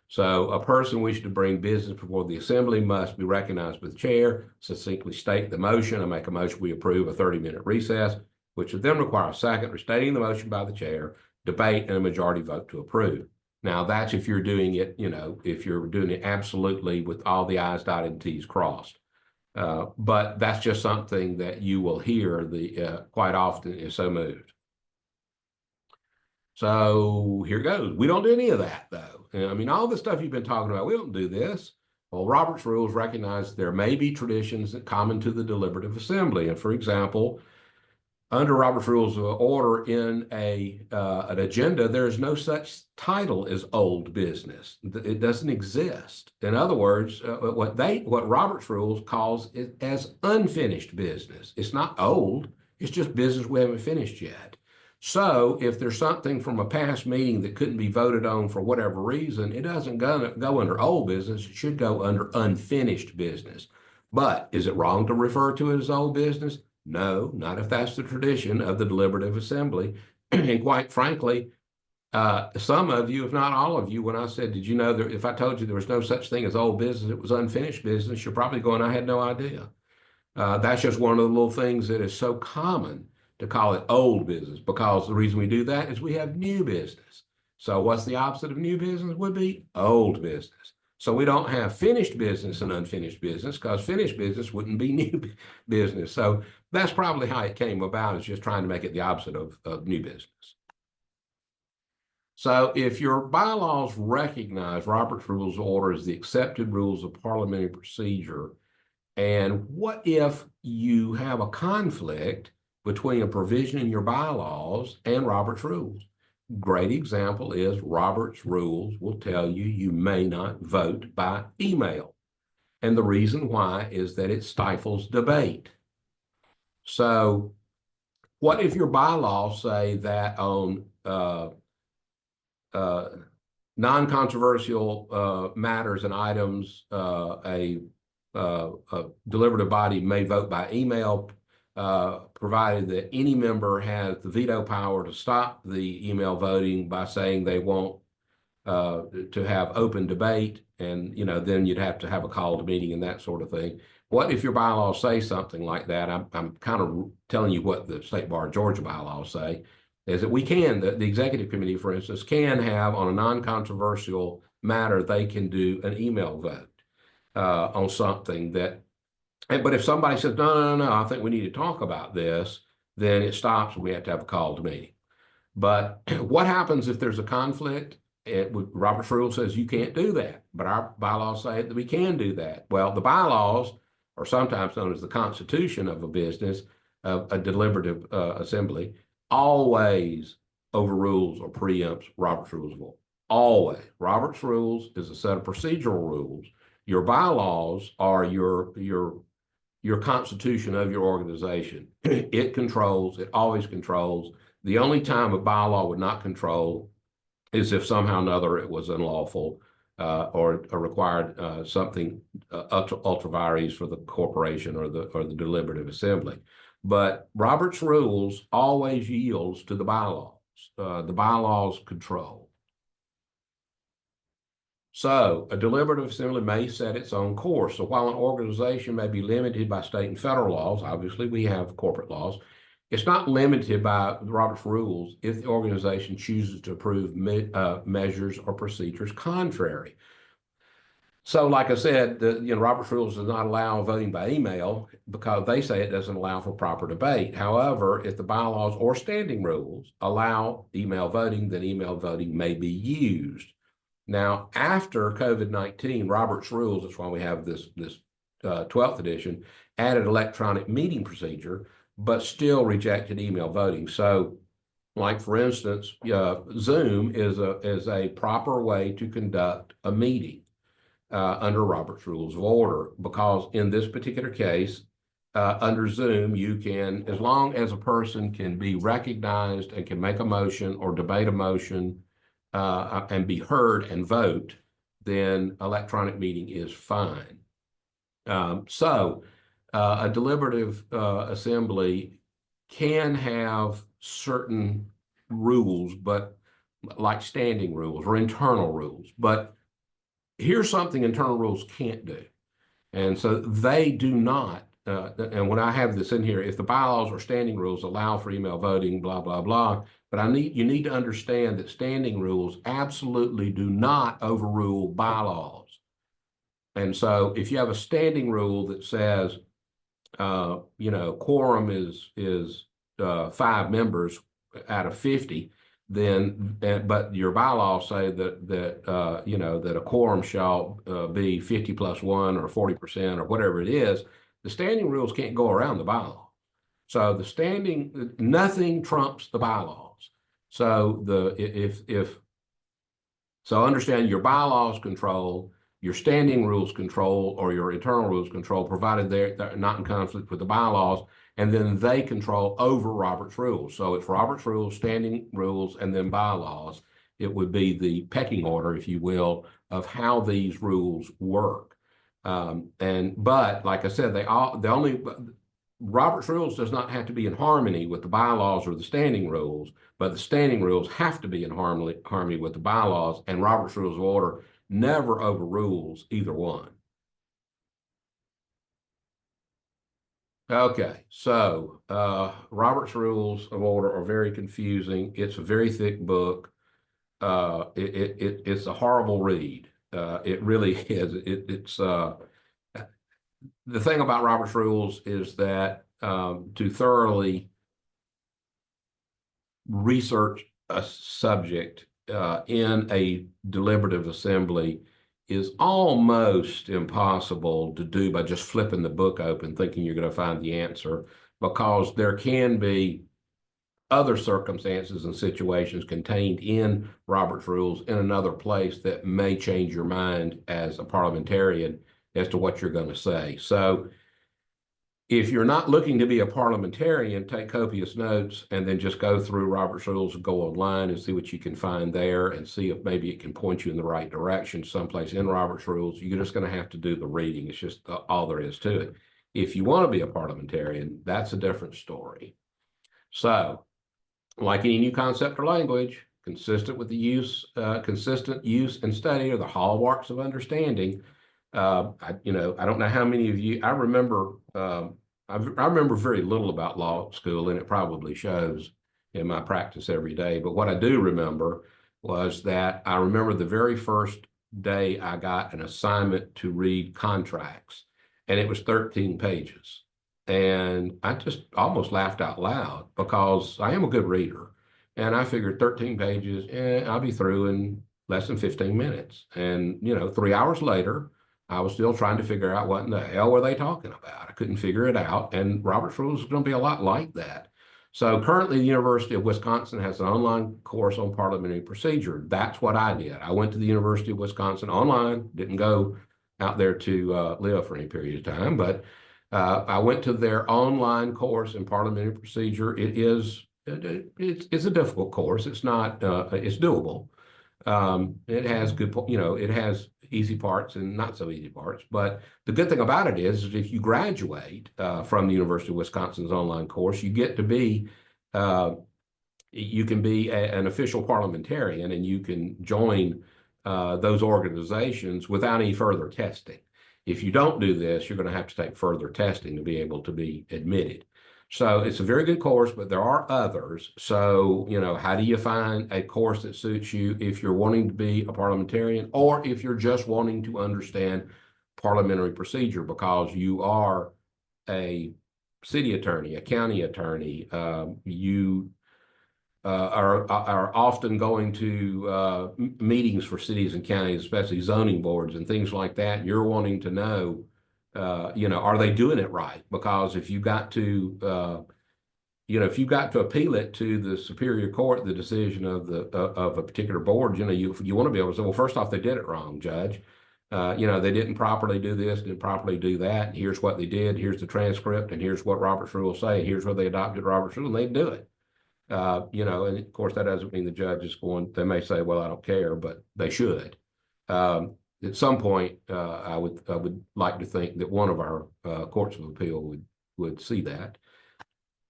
So a person wishing to bring business before the assembly must be recognized by the chair, succinctly state the motion. I make a motion we approve a 30-minute recess, which would then require a second, restating the motion by the chair, debate, and a majority vote to approve. Now, that's if you're doing it, if you're doing it absolutely with all the I's dotted and T's crossed. But that's just something that you will hear quite often is so moved. So here goes. We don't do any of that, though. I mean, all the stuff you've been talking about, we don't do this. Well, Robert's rules recognize there may be traditions that common to the deliberative assembly. And for example, under Robert's Rules of Order in an agenda, there is no such title as old business. It doesn't exist. In other words, what Robert's Rules calls it as unfinished business. It's not old. It's just business we haven't finished yet. So if there's something from a past meeting that couldn't be voted on for whatever reason, it doesn't go under old business. It should go under unfinished business. But is it wrong to refer to it as old business? No, not if that's the tradition of the deliberative assembly. And quite frankly, some of you, if not all of you, when I said, did you know that if I told you there was no such thing as old business, it was unfinished business, you're probably going, I had no idea. That's just one of the little things that is so common to call it old business, because the reason we do that is we have new business. So what's the opposite of new business? Would be old business. So we don't have finished business and unfinished business, because finished business wouldn't be new business. So that's probably how it came about, is just trying to make it the opposite of new business. So if your bylaws recognize Robert's Rules of Order as the accepted rules of parliamentary procedure, and what if you have a conflict between a provision in your bylaws and Robert's Rules? Great example is Robert's Rules will tell you you may not vote by email. And the reason why is that it stifles debate. So what if your bylaws say that on non-controversial matters and items, a deliberative body may vote by email, provided that any member has the veto power to stop the email voting by saying they want to have open debate, and then you'd have to have a called meeting and that sort of thing. What if your bylaws say something like that? I'm kind of telling you what the State Bar of Georgia bylaws say, is that we can, the executive committee, for instance, can have on a non-controversial matter, they can do an email vote on something that, but if somebody says, no, I think we need to talk about this, then it stops and we have to have a called meeting. But what happens if there's a conflict? Robert's Rule says you can't do that, but our bylaws say that we can do that. Well, the bylaws are sometimes known as the constitution of a business, a deliberative assembly, always overrules or preempts Robert's Rules of Order. Always. Robert's Rules is a set of procedural rules. Your bylaws are your constitution of your organization. It always controls. The only time a bylaw would not control is if somehow or another it was unlawful or required something ultra vires for the corporation or the deliberative assembly. But Robert's Rules always yields to the bylaws. The bylaws control. So a deliberative assembly may set its own course. So while an organization may be limited by state and federal laws, obviously we have corporate laws, it's not limited by Robert's Rules if the organization chooses to approve measures or procedures contrary. So like I said, Robert's Rules does not allow voting by email because they say it doesn't allow for proper debate. However, if the bylaws or standing rules allow email voting, then email voting may be used. Now, after COVID-19, Robert's Rules, that's why we have this 12th edition, added electronic meeting procedure, but still rejected email voting. So, like for instance, Zoom is a proper way to conduct a meeting under Robert's Rules of Order, because in this particular case, under Zoom, you can, as long as a person can be recognized and can make a motion or debate a motion and be heard and vote, then electronic meeting is fine. So a deliberative assembly can have certain rules, but like standing rules or internal rules. But here's something internal rules can't do. And so they do not, and when I have this in here, if the bylaws or standing rules allow for email voting, blah, blah, blah, but you need to understand that standing rules absolutely do not overrule bylaws. And so if you have a standing rule that says, quorum is 5 members out of 50, then, but your bylaws say that you know, that a quorum shall be 50+1 or 40% or whatever it is. The standing rules can't go around the bylaw. So the standing, nothing trumps the bylaws. So so understand your bylaws control, your standing rules control, or your internal rules control, provided they're not in conflict with the bylaws, and then they control over Robert's rules. So it's Robert's rules, standing rules, and then bylaws. It would be the pecking order, if you will, of how these rules work. But like I said, Robert's rules does not have to be in harmony with the bylaws or the standing rules, but the standing rules have to be in harmony with the bylaws, and Robert's Rules of Order never overrules either one. Okay, so Robert's Rules of Order are very confusing. It's a very thick book. It's a horrible read. It really is. It's the thing about Robert's Rules is that to thoroughly research a subject in a deliberative assembly is almost impossible to do by just flipping the book open thinking you're going to find the answer, because there can be other circumstances and situations contained in Robert's Rules in another place that may change your mind as a parliamentarian as to what you're going to say. So if you're not looking to be a parliamentarian, take copious notes and then just go through Robert's Rules and go online and see what you can find there and see if maybe it can point you in the right direction someplace in Robert's Rules. You're just going to have to do the reading. It's just all there is to it. If you want to be a parliamentarian, that's a different story. So, like any new concept or language, consistent use and study are the hallmarks of understanding. I don't know how many of you, I remember very little about law school, and it probably shows in my practice every day. But what I do remember was that I remember the very first day I got an assignment to read contracts, and it was 13 pages. And I just almost laughed out loud because I am a good reader. And I figured 13 pages, I'll be through in less than 15 minutes. And, 3 hours later, I was still trying to figure out what in the hell were they talking about. I couldn't figure it out. And Robert's Rules is going to be a lot like that. So currently, the University of Wisconsin has an online course on parliamentary procedure. That's what I did. I went to the University of Wisconsin online, didn't go out there to live for any period of time, but I went to their online course in parliamentary procedure. It's a difficult course. It's not, it's doable. It has good, it has easy parts and not so easy parts. But the good thing about it is if you graduate from the University of Wisconsin's online course, you get to be, you can be an official parliamentarian, and you can join those organizations without any further testing. If you don't do this, you're going to have to take further testing to be able to be admitted. So it's a very good course, but there are others. So, how do you find a course that suits you if you're wanting to be a parliamentarian, or if you're just wanting to understand parliamentary procedure because you are a city attorney, a county attorney, you are often going to meetings for cities and counties, especially zoning boards and things like that. You're wanting to know, are they doing it right? Because if you got to, if you got to appeal it to the Superior Court, the decision of a particular board, you want to be able to say, well, first off, they did it wrong, Judge. They didn't properly do this, didn't properly do that. And here's what they did. Here's the transcript, and here's what Robert's Rules say. Here's where they adopted Robert's Rules, and they do it. And of course, that doesn't mean the judge is they may say, well, I don't care, but they should. At some point, I would like to think that one of our courts of appeal would see that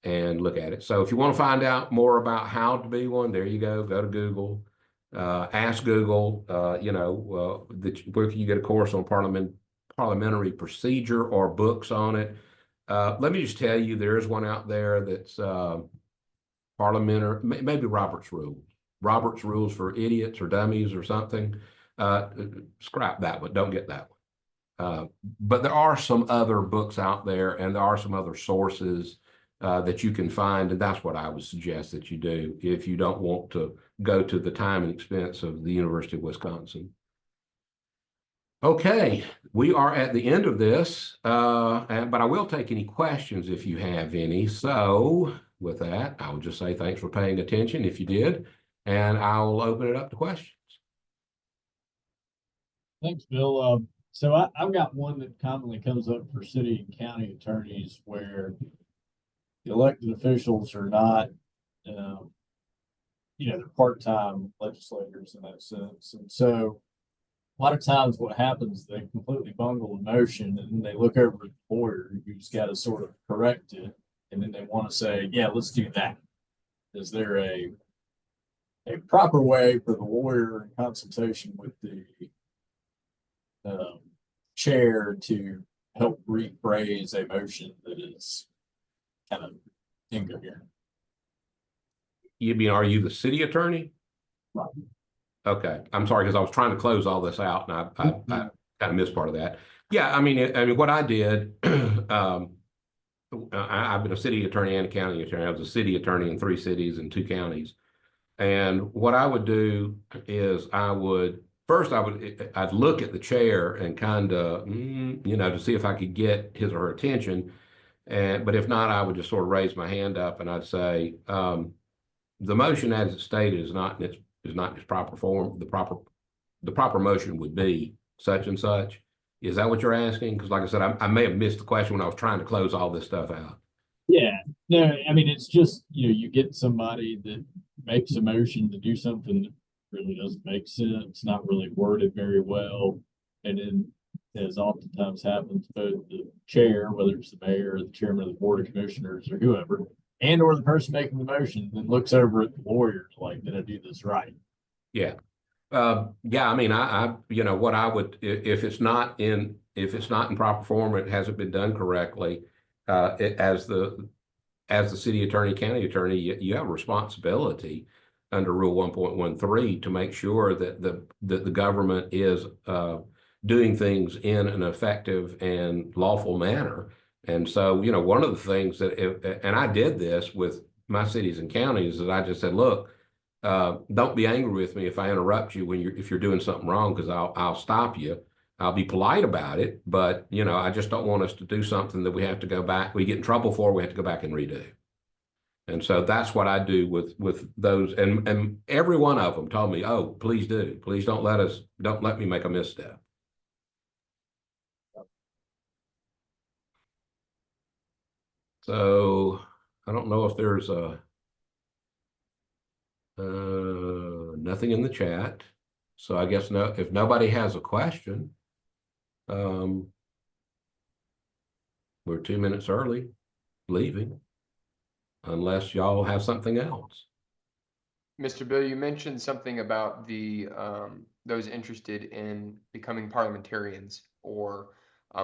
and look at it. So if you want to find out more about how to be one, there you go. Go to Google, ask Google, where can you get a course on parliamentary procedure or books on it. Let me just tell you, there is one out there that's parliamentary, maybe Robert's Rules for Idiots or Dummies or something. Scrap that one. Don't get that one. But there are some other books out there, and there are some other sources that you can find, and that's what I would suggest that you do if you don't want to go to the time and expense of the University of Wisconsin. Okay, we are at the end of this, but I will take any questions if you have any. So with that, I will just say thanks for paying attention if you did, and I'll open it up to questions. Thanks, Bill. So I've got one that commonly comes up for city and county attorneys where the elected officials are not, they're part-time legislators in that sense. And so a lot of times what happens, they completely bungle a motion and then they look over at the lawyer who's got to sort of correct it. And then they want to say, yeah, let's do that. Is there a proper way for the lawyer in consultation with the chair to help rephrase a motion that is kind of incoherent? You mean, are you the city attorney? Right. Okay, I'm sorry, because I was trying to close all this out and I kind of missed part of that. Yeah, I mean, what I did, I've been a city attorney and a county attorney. I was a city attorney in 3 cities and 2 counties. And what I would do is I'd look at the chair and kind of, to see if I could get his or her attention. But if not, I would just sort of raise my hand up and I'd say, the motion as it's stated is not in its proper form. The proper motion would be such and such. Is that what you're asking? Because like I said, I may have missed the question when I was trying to close all this stuff out. Yeah, no, I mean, it's just, you get somebody that makes a motion to do something that really doesn't make sense, not really worded very well. And then, as oftentimes happens, both the chair, whether it's the mayor or the chairman of the board of commissioners or whoever, and or the person making the motion, then looks over at the lawyer like, did I do this right? Yeah. Yeah, I mean, what I would, if it's not in proper form, it hasn't been done correctly, as the city attorney, county attorney, you have a responsibility under Rule 1.13 to make sure that the government is doing things in an effective and lawful manner. And so, one of the things that, and I did this with my cities and counties, is I just said, look, don't be angry with me if I interrupt you if you're doing something wrong, because I'll stop you. I'll be polite about it, but I just don't want us to do something that we have to go back, we get in trouble for, we have to go back and redo. And so that's what I do with those, and every one of them told me, oh, please don't let me make a misstep. So I don't know if there's nothing in the chat. So I guess if nobody has a question, we're 2 minutes early leaving, unless y'all have something else. Mr. Bill, you mentioned something about those interested in becoming parliamentarians, or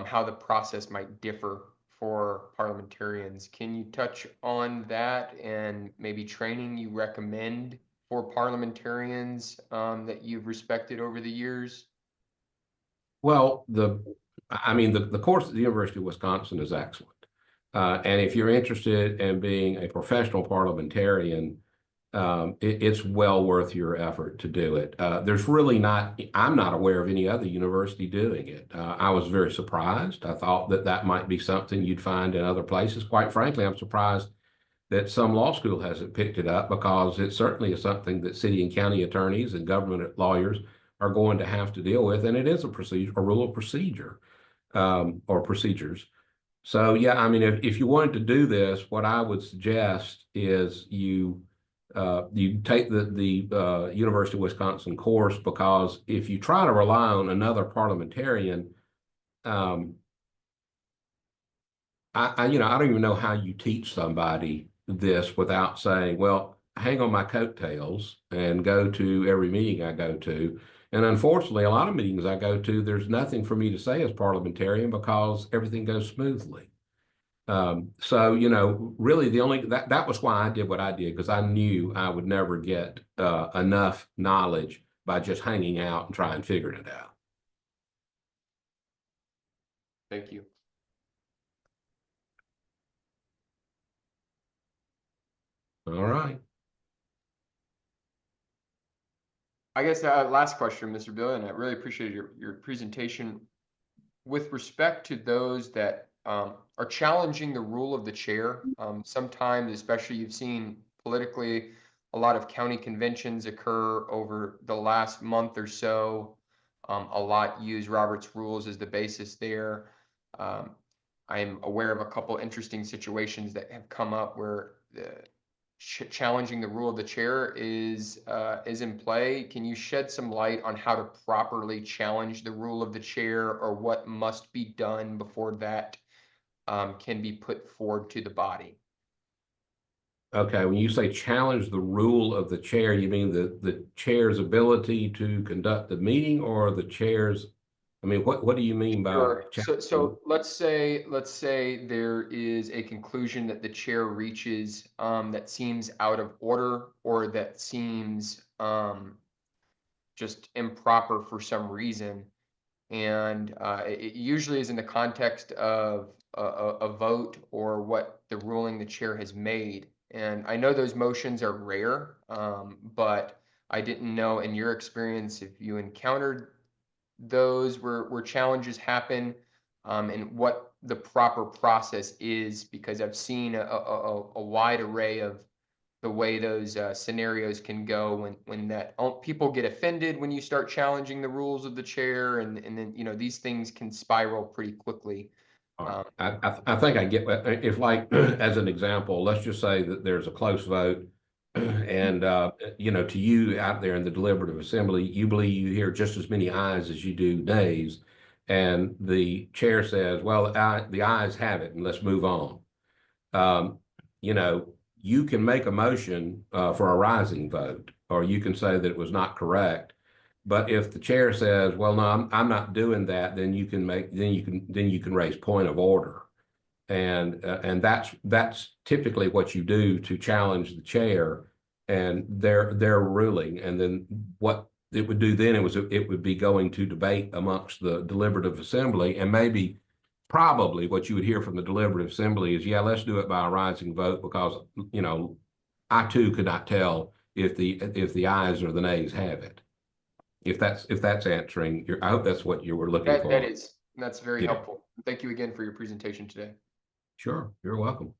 how the process might differ for parliamentarians. Can you touch on that and maybe training you recommend for parliamentarians that you've respected over the years? Well, the course at the University of Wisconsin is excellent. And if you're interested in being a professional parliamentarian, it's well worth your effort to do it. I'm not aware of any other university doing it. I was very surprised. I thought that might be something you'd find in other places. Quite frankly, I'm surprised that some law school hasn't picked it up, because it certainly is something that city and county attorneys and government lawyers are going to have to deal with. And it is a rule of procedure, or procedures. So, yeah, I mean, if you wanted to do this, what I would suggest is you take the University of Wisconsin course, because if you try to rely on another parliamentarian, I don't even know how you teach somebody this without saying, well, hang on my coattails and go to every meeting I go to. And unfortunately, a lot of meetings I go to, there's nothing for me to say as parliamentarian, because everything goes smoothly. So, really that was why I did what I did, because I knew I would never get enough knowledge by just hanging out and trying to figure it out. Thank you. All right. I guess last question, Mr. Bill, and I really appreciated your presentation. With respect to those that are challenging the rule of the chair, sometimes, especially you've seen politically, a lot of county conventions occur over the last month or so. A lot use Robert's rules as the basis there. I'm aware of a couple interesting situations that have come up where challenging the rule of the chair is in play. Can you shed some light on how to properly challenge the rule of the chair, or what must be done before that can be put forward to the body? Okay, when you say challenge the rule of the chair, you mean the chair's ability to conduct the meeting, or the chair's, I mean, what do you mean by Sure. So challenging? let's say there is a conclusion that the chair reaches that seems out of order, or that seems just improper for some reason. And it usually is in the context of a vote or what the ruling the chair has made. And I know those motions are rare, but I didn't know in your experience if you encountered those where challenges happen, and what the proper process is, because I've seen a wide array of the way those scenarios can go when people get offended when you start challenging the rules of the chair, and then these things can spiral pretty quickly. All right. I think I get, if like, as an example, let's just say that there's a close vote and, to you out there in the deliberative assembly, you believe you hear just as many ayes as you do nays. And the chair says, well, the ayes have it and let's move on. Um, you can make a motion for a rising vote, or you can say that it was not correct. But if the chair says, well, no, I'm not doing that, then you can raise point of order. And that's typically what you do to challenge the chair and their ruling. And then what it would do then, it would be going to debate amongst the deliberative assembly, and maybe probably what you would hear from the deliberative assembly is, yeah, let's do it by a rising vote, because I too could not tell if the ayes or the nays have it. If that's answering your, I hope that's what you were looking for. That's very Yeah. helpful. Thank you again for your presentation today. Sure, you're welcome.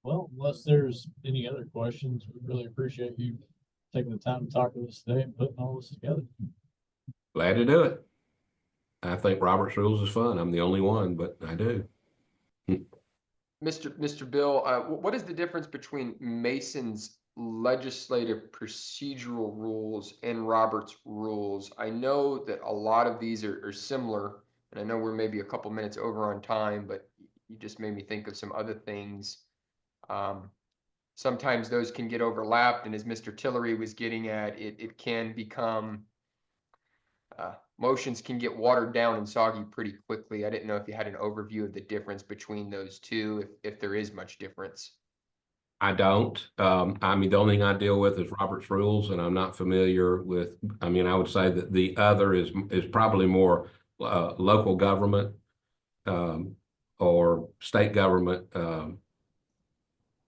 Well, unless there's any other questions, we really appreciate you taking the time to talk to us today and putting all this together. Glad to do it. I think Robert's Rules is fun. I'm the only one, but I do. Mr. Bill, what is the difference between Mason's legislative procedural rules and Robert's rules? I know that a lot of these are similar, and I know we're maybe a couple minutes over on time, but you just made me think of some other things. Sometimes those can get overlapped, and as Mr. Tillery was getting at, it can become motions can get watered down and soggy pretty quickly. I didn't know if you had an overview of the difference between those two, if there is much difference. I don't. I mean, the only thing I deal with is Robert's Rules, and I'm not familiar with. I mean, I would say that the other is probably more local government or state government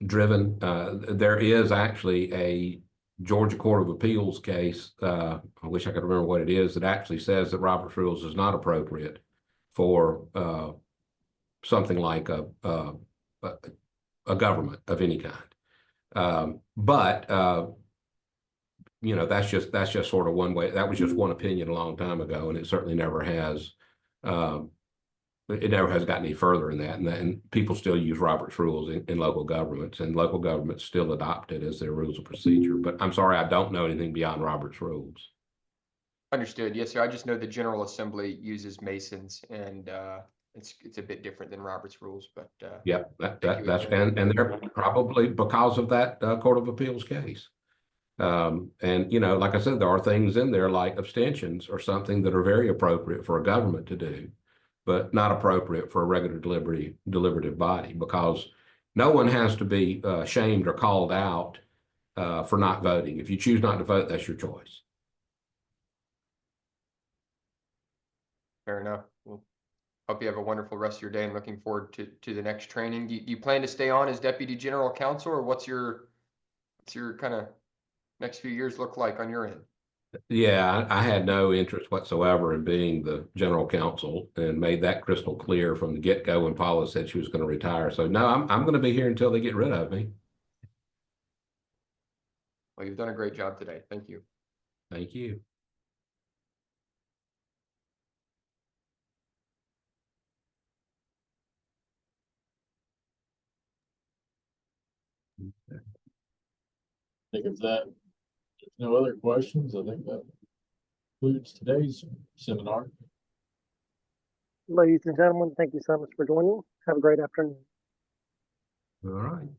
driven. There is actually a Georgia Court of Appeals case. I wish I could remember what it is. That actually says that Robert's Rules is not appropriate for something like a government of any kind. But that's just sort of one way. That was just one opinion a long time ago, and it certainly never has. It never has gotten any further in that, and people still use Robert's Rules in local governments, and local governments still adopt it as their rules of procedure. But I'm sorry, I don't know anything beyond Robert's Rules. Understood. Yes, sir. I just know the General Assembly uses Masons, and it's a bit different than Robert's Rules. But Yeah, that's again. and they're probably because of that Court of Appeals case. And like I said, there are things in there like abstentions or something that are very appropriate for a government to do, but not appropriate for a regular deliberative body, because no one has to be shamed or called out for not voting. If you choose not to vote, that's your choice. Fair enough. Well, Hope you have a wonderful rest of your day and looking forward to the next training. Do you plan to stay on as Deputy General Counsel, or what's your kind of next few years look like on your end? Yeah, I had no interest whatsoever in being the general counsel and made that crystal clear from the get-go when Paula said she was going to retire. So no, I'm going to be here until they get rid of me. Well, you've done a great job today. Thank you. Thank you. I think if that, if no other questions, I think that concludes today's seminar. Ladies and gentlemen, thank you so much for joining. Have a great afternoon. All right.